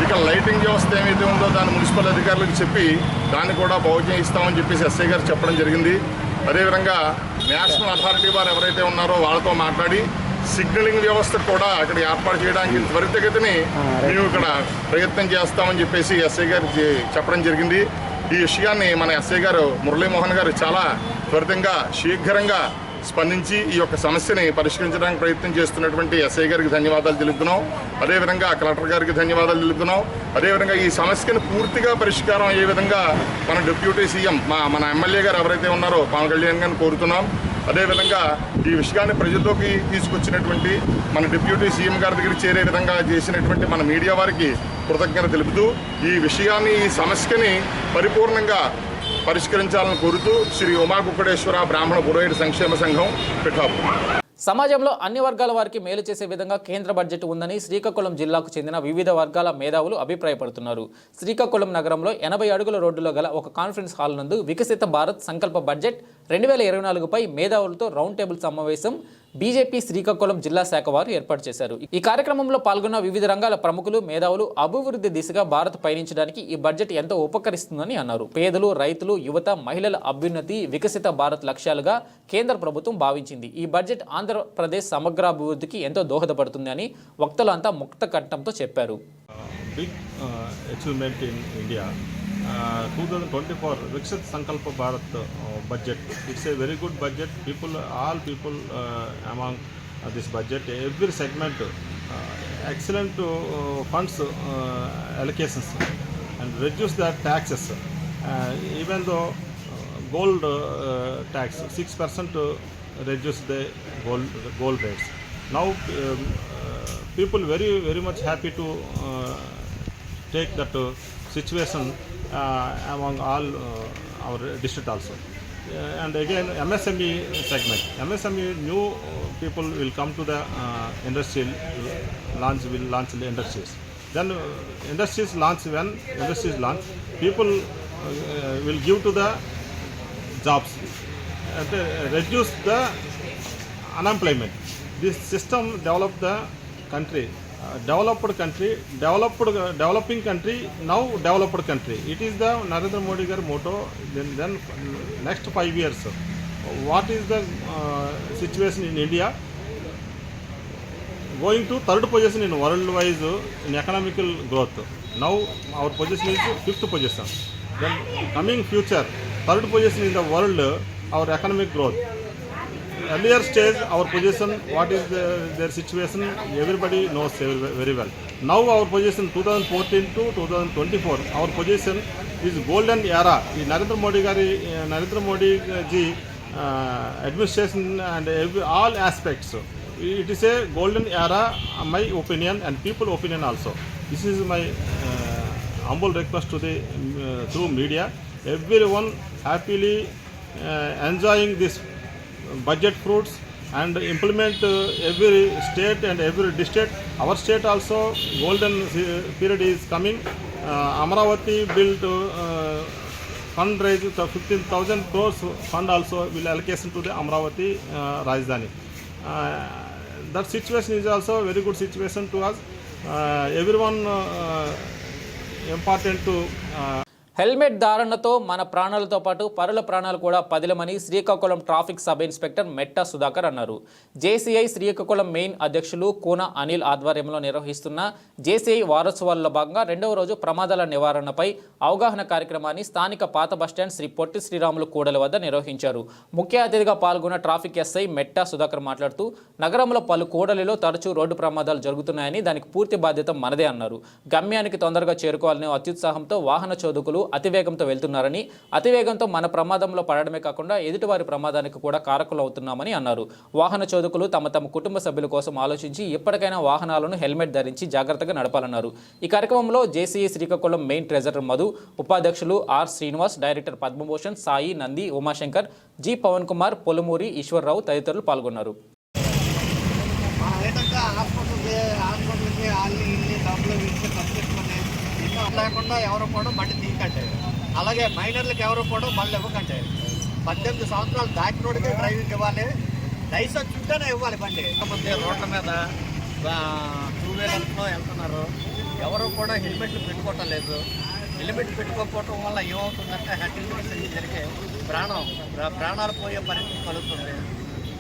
ఇక్కడ లైటింగ్ వ్యవస్థ ఏమైతే ఉందో దాన్ని మున్సిపల్ అధికారులకు చెప్పి దాన్ని కూడా బాగు చేయిస్తామని చెప్పేసి ఎస్ఐ గారు చెప్పడం జరిగింది. అదేవిధంగా నేషనల్ అథారిటీ వారు ఎవరైతే ఉన్నారో వాళ్ళతో మాట్లాడి సిగ్నలింగ్ వ్యవస్థ కూడా ఇక్కడ ఏర్పాటు చేయడానికి త్వరితగతిని మేము ఇక్కడ ప్రయత్నం చేస్తామని చెప్పేసి ఎస్ఐ గారు చెప్పడం జరిగింది. ఈ విషయాన్ని మన ఎస్ఐ గారు మురళీమోహన్ గారు చాలా త్వరితంగా శీఘ్రంగా స్పందించి ఈ యొక్క సమస్యని పరిష్కరించడానికి ప్రయత్నం చేస్తున్నటువంటి ఎస్ఐ గారికి ధన్యవాదాలు తెలుపుతున్నాం. అదేవిధంగా కలెక్టర్ గారికి ధన్యవాదాలు తెలుపుతున్నాం. అదేవిధంగా ఈ సమస్యను పూర్తిగా పరిష్కారం అయ్యే విధంగా మన డిప్యూటీ సీఎం మన ఎమ్మెల్యే గారు ఎవరైతే ఉన్నారో పవన్ కళ్యాణ్ గారిని కోరుతున్నాం. అదేవిధంగా ఈ విషయాన్ని ప్రజల్లోకి తీసుకొచ్చినటువంటి మన డిప్యూటీ సీఎం గారి దగ్గరికి చేరే విధంగా చేసినటువంటి మన మీడియా వారికి కృతజ్ఞత తెలుపుతూ ఈ విషయాన్ని, ఈ సమస్యని పరిపూర్ణంగా పరిష్కరించాలని కోరుతూ శ్రీ ఉమాకుక్కడేశ్వర బ్రాహ్మణ పురోహిత సంక్షేమ సంఘం పిఠాపురం. సమాజంలో అన్ని వర్గాల వారికి మేలు చేసే విధంగా కేంద్ర బడ్జెట్ ఉందని శ్రీకాకుళం జిల్లాకు చెందిన వివిధ వర్గాల మేధావులు అభిప్రాయపడుతున్నారు. శ్రీకాకుళం నగరంలో 80 అడుగుల రోడ్డులో గల ఒక కాన్ఫరెన్స్ హాల్ నందు వికసిత భారత్ సంకల్ప బడ్జెట్ 2024పై మేధావులతో రౌండ్ టేబుల్ సమావేశం బీజేపీ శ్రీకాకుళం జిల్లా శాఖ వారు ఏర్పాటు చేశారు. ఈ కార్యక్రమంలో పాల్గొన్న వివిధ రంగాల ప్రముఖులు, మేధావులు అభివృద్ధి దిశగా భారత్ పయనించడానికి ఈ బడ్జెట్ ఎంతో ఉపకరిస్తుందని అన్నారు. పేదలు, రైతులు, యువత, మహిళల అభ్యున్నతి వికసిత భారత్ లక్ష్యాలుగా కేంద్ర ప్రభుత్వం భావించింది. ఈ బడ్జెట్ ఆంధ్రప్రదేశ్ సమగ్రాభివృద్ధికి ఎంతో దోహదపడుతుంది అని వక్తలు అంతా ముక్త కంఠంతో చెప్పారు. 2024 Viksit Sankalpa Bharat budget. It's a very good budget. All people among this budget, every segment, excellent funds allocations and reduce the taxes. Even though gold tax 6% reduce the gold rates. Now people very much happy to take that situation among all our district also. And again MSME segment, new people will come to the industrial launch the industries. Then industries launch, when industries launch, people will give to the jobs and reduce the unemployment. This system develop the country. Developing country, now developed country. It is the Narendra Modi gar motto. Then next 5 years, what is the situation in India? Going to third position in world-wise in economical growth. Now our position is 5th position. Then coming future, third position in the world, our economic growth. Earlier stage, our position, what is their situation, everybody knows very well. Now our position 2014 to 2024, our position is golden era. Narendra Modi ji administration and all aspects, it is a golden era, my opinion and people opinion also. This is my humble request to the through media. Everyone happily enjoying this budget fruits and implement every state and every district. Our state also golden period is coming. Amaravati built fundraise to 15,000 crores fund also will allocation to the Amaravati Rajdhani. That situation is also a very good situation to us. Everyone important to helmet ధారణతో మన ప్రాణాలతో పాటు పరుల ప్రాణాలు కూడా పదిలమని Srikakulam traffic sub inspector Metta Sudhakar అన్నారు. JCI Srikakulam main అధ్యక్షులు కూన అనిల్ ఆధ్వర్యంలో నిర్వహిస్తున్న జేసీఐ వారోత్సవాల్లో భాగంగా రెండవ రోజు ప్రమాదాల నివారణపై అవగాహన కార్యక్రమాన్ని స్థానిక పాత బస్టాండ్ శ్రీ పొట్టి శ్రీరాములు కూడల వద్ద నిర్వహించారు. ముఖ్య అతిథిగా పాల్గొన్న ట్రాఫిక్ ఎస్ఐ మెట్టా సుధాకర్ మాట్లాడుతూ నగరంలో పలు కూడలిలో తరచూ రోడ్డు ప్రమాదాలు జరుగుతున్నాయని దానికి పూర్తి బాధ్యత మనదే అన్నారు. గమ్యానికి తొందరగా చేరుకోవాలనే అత్యుత్సాహంతో వాహన చోదకులు అతివేగంతో వెళ్తున్నారని, అతివేగంతో మన ప్రమాదంలో పడడమే కాకుండా ఎదుటివారి ప్రమాదానికి కూడా కారకులు అవుతున్నామని అన్నారు. వాహన చోదకులు తమ కుటుంబ సభ్యుల కోసం ఆలోచించి ఎప్పటికైనా వాహనాలను హెల్మెట్ ధరించి జాగ్రత్తగా నడపాలన్నారు. ఈ కార్యక్రమంలో JCI Srikakulam main treasurer Madhu, ఉపాధ్యక్షులు R Srinivas, director Padmabhushan, Sai, Nandi, Umashankar, G Pavan Kumar, Polumuri, Eshwarrao తదితరులు పాల్గొన్నారు. లేకుండా ఎవరు కూడా బండి తీయకండి. అలాగే మైనర్లకు ఎవరు కూడా బండ్లు ఇవ్వకండి. 18 సంవత్సరాలు దాటినోడికే డ్రైవింగ్ ఇవ్వాలి. లైసెన్స్ ఉంటేనే ఇవ్వాలి బండి. కొంతమంది రోడ్ల మీద 2 వీలర్స్లో వెళ్తున్నారు. ఎవరు కూడా హెల్మెట్లు పెట్టుకోవటం లేదు. హెల్మెట్ పెట్టుకోకపోవటం వల్ల ఏమవుతుందంటే హెల్మెట్ జరిగే ప్రాణాలు పోయే పరిస్థితి కలుగుతుంది.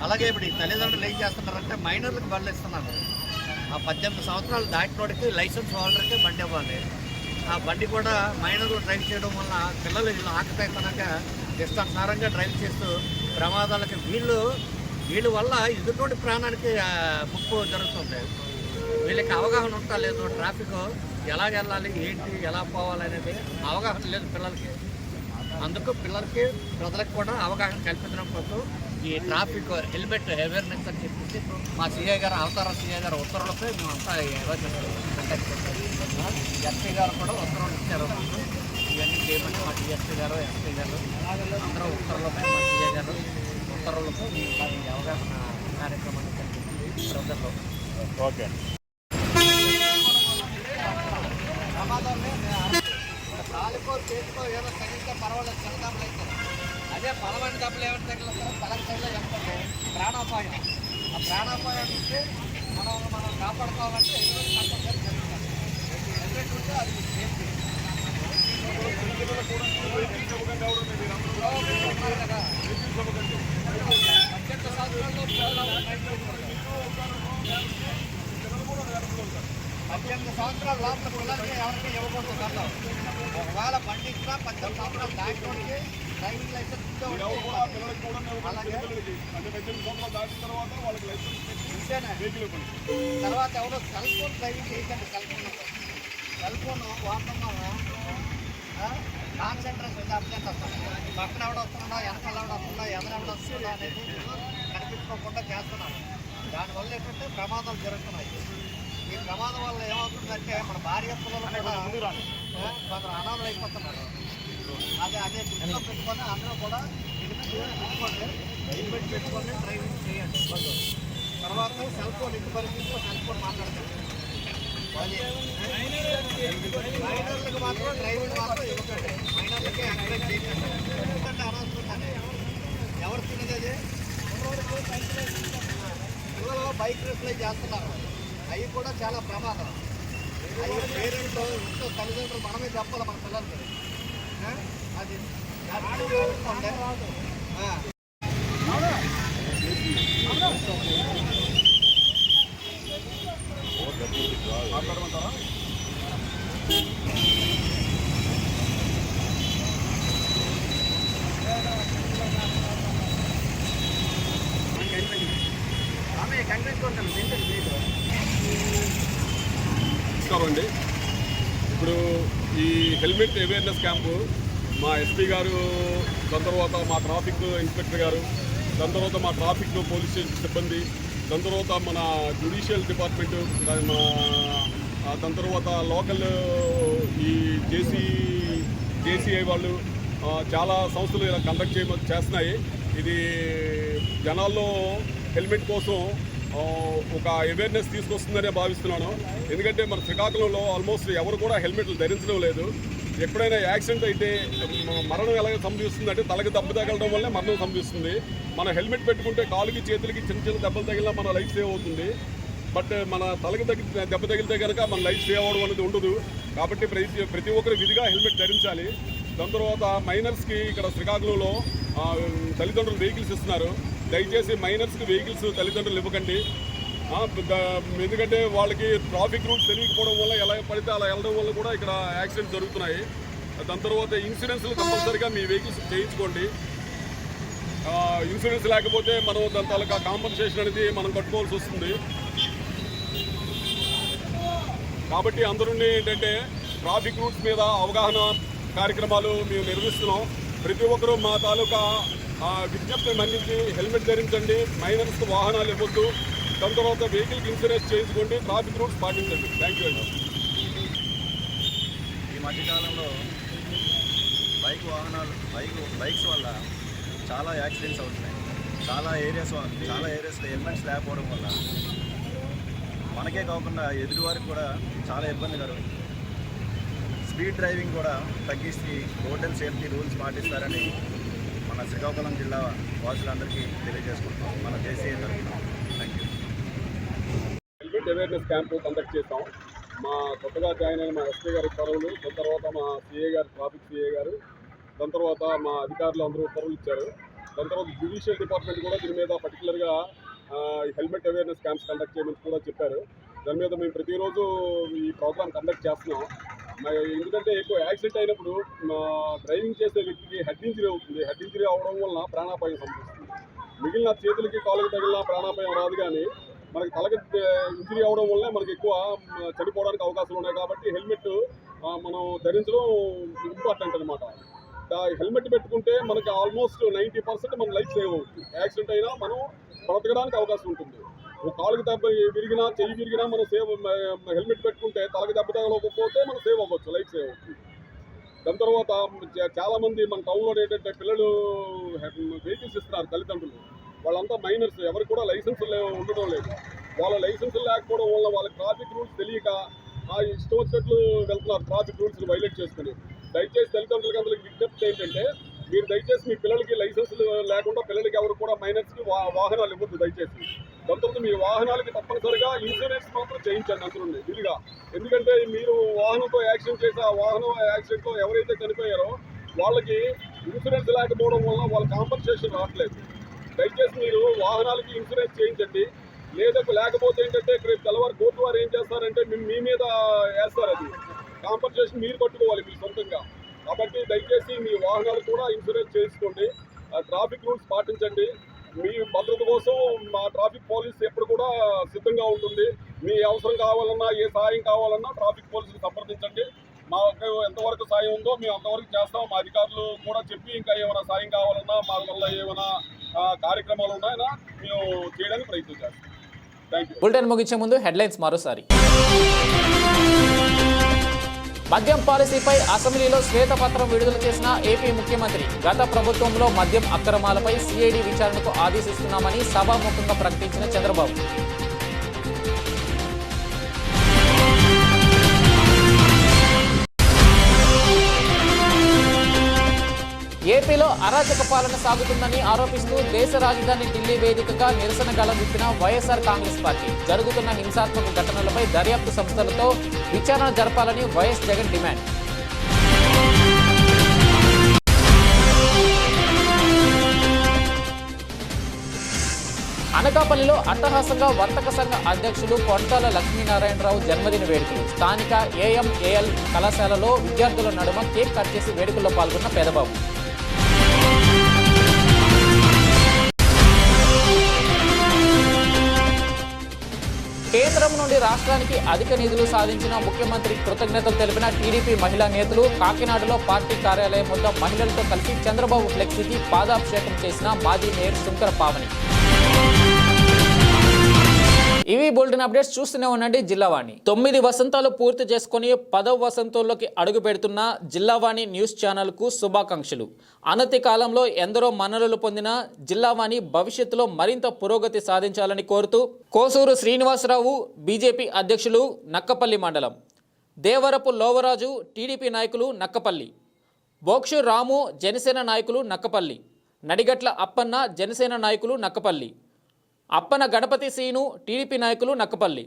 అలాగే ఇప్పుడు ఈ తల్లిదండ్రులు ఏం చేస్తున్నారంటే మైనర్లకు బండ్లు ఇస్తున్నారు. ఆ 18 సంవత్సరాలు దాటినోడికి లైసెన్స్ హోల్డర్కి బండి ఇవ్వాలి. ఆ బండి కూడా మైనర్లు డ్రైవ్ చేయడం వల్ల పిల్లలు ఆకతాయితనంగా ఇష్టానుసారంగా డ్రైవ్ చేస్తూ ప్రమాదాలకి వీళ్ళ వల్ల ఎదుటి ప్రాణానికి ముప్పు జరుగుతుంది. వీళ్ళకి అవగాహన ఉంటా లేదు. ట్రాఫిక్ ఎలాగ వెళ్ళాలి, ఏంటి, ఎలా పోవాలి అనేది అవగాహన లేదు పిల్లలకి. అందుకు పిల్లలకి ప్రజలకు కూడా అవగాహన కల్పించడం కోసం ఈ ట్రాఫిక్ హెల్మెట్ అవేర్నెస్ అని చెప్పేసి మా సిఐ గారు, అవతార సిఐ గారు ఉత్తర్వులపై మేమంతా ఎస్పీ గారు కూడా ఉత్తర్వులు ఇచ్చారు. ఇవన్నీ చేయమని మా డిఎస్పీ గారు, ఎస్పీ గారు అందరూ ఉత్తర్వులపై మా సిఐ గారు ఉత్తర్వులపై మేము అవగాహన కార్యక్రమాన్ని కల్పించి ప్రజల్లో ఓకే కాలుకో చేతికో ఏదో తగిలితే పర్వాలేదు, చిన్న దెబ్బలు అయితే. అదే బలమైన దెబ్బలు ఏమైనా తగిలిస్తారో తలకు సైడ్లో చెప్తారు ప్రాణాపాయం. ఆ ప్రాణాపాయం నుంచి మనం కాపాడుకోవాలంటే హెల్మెట్ కంపల్సరీ జరుగుతుంది. హెల్మెట్ ఉంటే అది సేఫ్టీ. 18 సంవత్సరాల్లో 18 సంవత్సరాల లోపల పిల్లలకి ఎవరికి ఇవ్వకూడదు దాంట్లో. ఒకవేళ బండి ఇచ్చినా 18 సంవత్సరాలు దాటినోడికి డ్రైవింగ్ లైసెన్స్ ఇంతేనే. తర్వాత ఎవరో సెల్ ఫోన్ డ్రైవింగ్ చేయకండి. సెల్ ఫోన్ వాడటం వల్ల కాన్సన్ట్రేషన్ అప్డేట్ వస్తుంది. పక్కన ఎవడ వస్తుందా, వెనకాల ఎవడ వస్తుందా, ఎదరెవడ వస్తుందా అనేది కనిపించుకోకుండా చేస్తున్నాను. దానివల్ల ఏంటంటే ప్రమాదాలు జరుగుతున్నాయి. ఈ ప్రమాదం వల్ల ఏమవుతుందంటే మన భార్య పిల్లలు కూడా కొందరు అనాథలు అయిపోతున్నారు. అదే దృష్టిలో పెట్టుకొని అందరూ కూడా హెల్మెట్ పెట్టుకొని డ్రైవింగ్ చేయండి. తర్వాత సెల్ ఫోన్ ఇంటి పరిస్థితిలో సెల్ ఫోన్ మాట్లాడతారు. మైనర్లకు మాత్రం డ్రైవింగ్ మాత్రం ఇవ్వకండి. మైనర్లకి ఎంకరేజ్ చేయండి. ఎందుకంటే అనవసరంగానే ఎవరు తినేది పిల్లలు బైక్ రేస్లు చేస్తున్నారు. అవి కూడా చాలా ప్రమాదం. అవి పేరెంట్స్ ఇంట్లో తల్లిదండ్రులు మనమే చెప్పాలి మన పిల్లలకి. అది మాట్లాడమంటారా? నమస్కారం అండి. ఇప్పుడు ఈ హెల్మెట్ అవేర్నెస్ క్యాంపు మా ఎస్పీ గారు, దాని తర్వాత మా ట్రాఫిక్ ఇన్స్పెక్టర్ గారు, దాని తర్వాత మా ట్రాఫిక్ పోలీస్ స్టేషన్ సిబ్బంది, దాని తర్వాత మన జ్యుడిషియల్ డిపార్ట్మెంటు, దాని తర్వాత లోకల్ ఈ జేసీఐ వాళ్ళు చాలా సంస్థలు ఇలా కండక్ట్ చేస్తున్నాయి. ఇది జనాల్లో హెల్మెట్ కోసం ఒక అవేర్నెస్ తీసుకొస్తుందనే భావిస్తున్నాను. ఎందుకంటే మన శ్రీకాకుళంలో ఆల్మోస్ట్ ఎవరు కూడా హెల్మెట్లు ధరించడం లేదు. ఎప్పుడైనా యాక్సిడెంట్ అయితే మరణం ఎలాగ సంభవిస్తుందంటే తలకి దెబ్బ తగలడం వల్లే మరణం సంభవిస్తుంది. మన హెల్మెట్ పెట్టుకుంటే కాలుకి చేతులకి చిన్న చిన్న దెబ్బలు తగిలినా మన లైఫ్ సేవ్ అవుతుంది. బట్ మన తలకి దెబ్బ తగిలితే కనుక మన లైఫ్ సేవ్ అవ్వడం అనేది ఉండదు. కాబట్టి ప్రతి ఒక్కరు విధిగా హెల్మెట్ ధరించాలి. దాని తర్వాత మైనర్స్కి ఇక్కడ శ్రీకాకుళంలో తల్లిదండ్రులు వెహికల్స్ ఇస్తున్నారు. దయచేసి మైనర్స్కి వెహికల్స్ తల్లిదండ్రులు ఇవ్వకండి. ఎందుకంటే వాళ్ళకి ట్రాఫిక్ రూల్స్ తెలియకపోవడం వల్ల ఎలా పడితే అలా వెళ్ళడం వల్ల కూడా ఇక్కడ యాక్సిడెంట్స్ జరుగుతున్నాయి. దాని తర్వాత ఇన్సూరెన్స్లు కంపల్సరీగా మీ వెహికల్స్ చేయించుకోండి. ఇన్సూరెన్స్ లేకపోతే మనం దాని తాలూకా కాంపన్సేషన్ అనేది మనం కట్టుకోవాల్సి వస్తుంది. కాబట్టి అందరూ ఏంటంటే ట్రాఫిక్ రూల్స్ మీద అవగాహన కార్యక్రమాలు మేము నిర్వహిస్తున్నాం. ప్రతి ఒక్కరూ మా తాలూకా విజ్ఞప్తి మన్నించి హెల్మెట్ ధరించండి, మైనర్స్కి వాహనాలు ఇవ్వద్దు, దాని తర్వాత వెహికల్కి ఇన్సూరెన్స్ చేయించుకోండి, ట్రాఫిక్ రూల్స్ పాటించండి. థ్యాంక్ యూ అండి. ఈ మధ్యకాలంలో బైక్స్ వల్ల చాలా యాక్సిడెంట్స్ అవుతున్నాయి. చాలా ఏరియాస్లో హెల్మెట్స్ లేకపోవడం వల్ల మనకే కాకుండా ఎదుటి వారికి కూడా చాలా ఇబ్బంది కలుగుతుంది. స్పీడ్ డ్రైవింగ్ కూడా తగ్గించి రోడ్ అండ్ సేఫ్టీ రూల్స్ పాటిస్తారని మన శ్రీకాకుళం జిల్లా వాసులందరికీ తెలియజేసుకుంటాం మన జేసీఐ తరఫున. Thank you. Helmet awareness camp conduct చేస్తాం. మా కొత్తగా జాయిన్ అయిన మా ఎస్పీ గారి ఉత్తర్వులు, దాని తర్వాత మా సిఏ గారు, ట్రాఫిక్ సిఏ గారు, దాని తర్వాత మా అధికారులు అందరూ ఉత్తర్వులు ఇచ్చారు. దాని తర్వాత జ్యుడిషియల్ డిపార్ట్మెంట్ కూడా దీని మీద పర్టికులర్గా హెల్మెట్ అవేర్నెస్ క్యాంప్స్ కండక్ట్ చేయమని కూడా చెప్పారు. దాని మీద మేము ప్రతిరోజు ఈ ప్రోగ్రామ్ కండక్ట్ చేస్తున్నాం. ఎందుకంటే ఎక్కువ యాక్సిడెంట్ అయినప్పుడు డ్రైవింగ్ చేసే వ్యక్తికి హెడ్ ఇంజరీ అవుతుంది. హెడ్ ఇంజరీ అవడం వలన ప్రాణాపాయం సంభవిస్తుంది. మిగిలిన చేతులకి కాళ్ళకి తగిలిన ప్రాణాపాయం రాదు, కానీ మనకి తలకి ఇంజరీ అవడం వల్లనే మనకి ఎక్కువ చనిపోవడానికి అవకాశాలు ఉన్నాయి. కాబట్టి హెల్మెట్ మనం ధరించడం ఇంపార్టెంట్ అనమాట. హెల్మెట్ పెట్టుకుంటే మనకి ఆల్మోస్ట్ 90% మన లైఫ్ సేవ్ అవుతుంది. యాక్సిడెంట్ అయినా మనం బ్రతకడానికి అవకాశం ఉంటుంది. కాలుకి దెబ్బ విరిగినా, చెయ్యి విరిగినా మనం హెల్మెట్ పెట్టుకుంటే తలకి దెబ్బ తగలకపోతే మనం సేవ్ అవ్వచ్చు, లైఫ్ సేవ్ అవుతుంది. దాని తర్వాత చాలామంది మన టౌన్లో ఏంటంటే పిల్లలు వెహికల్స్ ఇస్తున్నారు తల్లిదండ్రులు. వాళ్ళంతా మైనర్స్, ఎవరికి కూడా లైసెన్సులు ఉండడం లేదు. వాళ్ళ లైసెన్సులు లేకపోవడం వల్ల వాళ్ళ ట్రాఫిక్ రూల్స్ తెలియక ఇష్టం వచ్చినట్లు వెళ్తున్నారు, ట్రాఫిక్ రూల్స్ని వైలేట్ చేసుకుని. దయచేసి తల్లిదండ్రులకి అందరికి విజ్ఞప్తి ఏంటంటే మీరు దయచేసి మీ పిల్లలకి లైసెన్సులు లేకుండా పిల్లలకి ఎవరు కూడా మైనర్స్కి వాహనాలు ఇవ్వద్దు దయచేసి. దాని తర్వాత మీ వాహనాలకి తప్పనిసరిగా ఇన్సూరెన్స్ మాత్రం చేయించండి అందులో విధిగా. ఎందుకంటే మీరు వాహనంతో యాక్సిడెంట్ చేసి ఆ వాహనం యాక్సిడెంట్తో ఎవరైతే చనిపోయారో వాళ్ళకి ఇన్సూరెన్స్ లేకపోవడం వల్ల వాళ్ళ కాంపన్సేషన్ రావట్లేదు. దయచేసి మీరు వాహనాలకి ఇన్సూరెన్స్ చేయించండి. లేకపోతే ఏంటంటే రేపు తెల్లవారు కోర్టు వారు ఏం చేస్తారంటే మీ మీద వేస్తారు, అది కాంపన్సేషన్ మీరు కట్టుకోవాలి మీ సొంతంగా. కాబట్టి దయచేసి మీ వాహనాలు కూడా ఇన్సూరెన్స్ చేసుకోండి, ట్రాఫిక్ రూల్స్ పాటించండి. మీ భద్రత కోసం మా ట్రాఫిక్ పోలీస్ ఎప్పుడు కూడా సిద్ధంగా ఉంటుంది. మీ అవసరం కావాలన్నా, ఏ సాయం కావాలన్నా ట్రాఫిక్ పోలీసుని సంప్రదించండి. మాకు ఎంతవరకు సాయం ఉందో మేము అంతవరకు చేస్తాం. మా అధికారులు కూడా చెప్పి ఇంకా ఏమైనా సాయం కావాలన్నా, మా వల్ల ఏమైనా కార్యక్రమాలు ఉన్నాయన్నా మేము చేయడానికి ప్రయత్నం చేస్తాం. Thank you. బులెటిన్ ముగించే ముందు హెడ్లైన్స్ మరోసారి. మద్యం పాలసీపై అసెంబ్లీలో శ్వేతపత్రం విడుదల చేసిన ఏపీ ముఖ్యమంత్రి. గత ప్రభుత్వంలో మద్యం అక్రమాలపై సిఐడి విచారణకు ఆదేశిస్తున్నామని సభాముఖంగా ప్రకటించిన చంద్రబాబు. ఏపీలో అరాచక పాలన సాగుతుందని ఆరోపిస్తూ దేశ రాజధాని ఢిల్లీ వేదికగా నిరసన గళం విప్పిన వైఎస్ఆర్ కాంగ్రెస్ పార్టీ. జరుగుతున్న హింసాత్మక ఘటనలపై దర్యాప్తు సంస్థలతో విచారణ జరపాలని వైఎస్ జగన్ డిమాండ్. అనకాపల్లిలో అట్టహాసంగా వర్తక సంఘ అధ్యక్షులు కొంటాల లక్ష్మీనారాయణరావు జన్మదిన వేడుకలు. స్థానిక ఏఎంఏఎల్ కళాశాలలో విద్యార్థుల నడుమ కేక్ కట్ చేసి వేడుకల్లో పాల్గొన్న పెదబాబు. కేంద్ర కేంద్రం నుండి రాష్ట్రానికి అధిక నిధులు సాధించిన ముఖ్యమంత్రి కృతజ్ఞతలు తెలిపిన టీడీపీ మహిళా నేతలు. కాకినాడలో పార్టీ కార్యాలయం వద్ద మహిళలతో కలిసి చంద్రబాబు ఫ్లెక్సీకి పాదాభిషేకం చేసిన మాజీ మేయర్ శంకర పావని. ఇవి బులెటిన్ అప్డేట్స్. చూస్తూనే ఉండండి జిల్లావాణి. 9 వసంతాలు పూర్తి చేసుకుని 10వ వసంతంలోకి అడుగు పెడుతున్న జిల్లావాణి న్యూస్ ఛానల్కు శుభాకాంక్షలు. అనతి కాలంలో ఎందరో మన్ననలు పొందిన జిల్లావాణి భవిష్యత్తులో మరింత పురోగతి సాధించాలని కోరుతూ కోసూరు శ్రీనివాసరావు బీజేపీ అధ్యక్షులు నక్కపల్లి మండలం, దేవరపు లోవరాజు టీడీపీ నాయకులు నక్కపల్లి, బోక్షు రాము జనసేన నాయకులు నక్కపల్లి, నడిగట్ల అప్పన్న జనసేన నాయకులు నక్కపల్లి, అప్పన గణపతి సీను టీడీపీ నాయకులు నక్కపల్లి.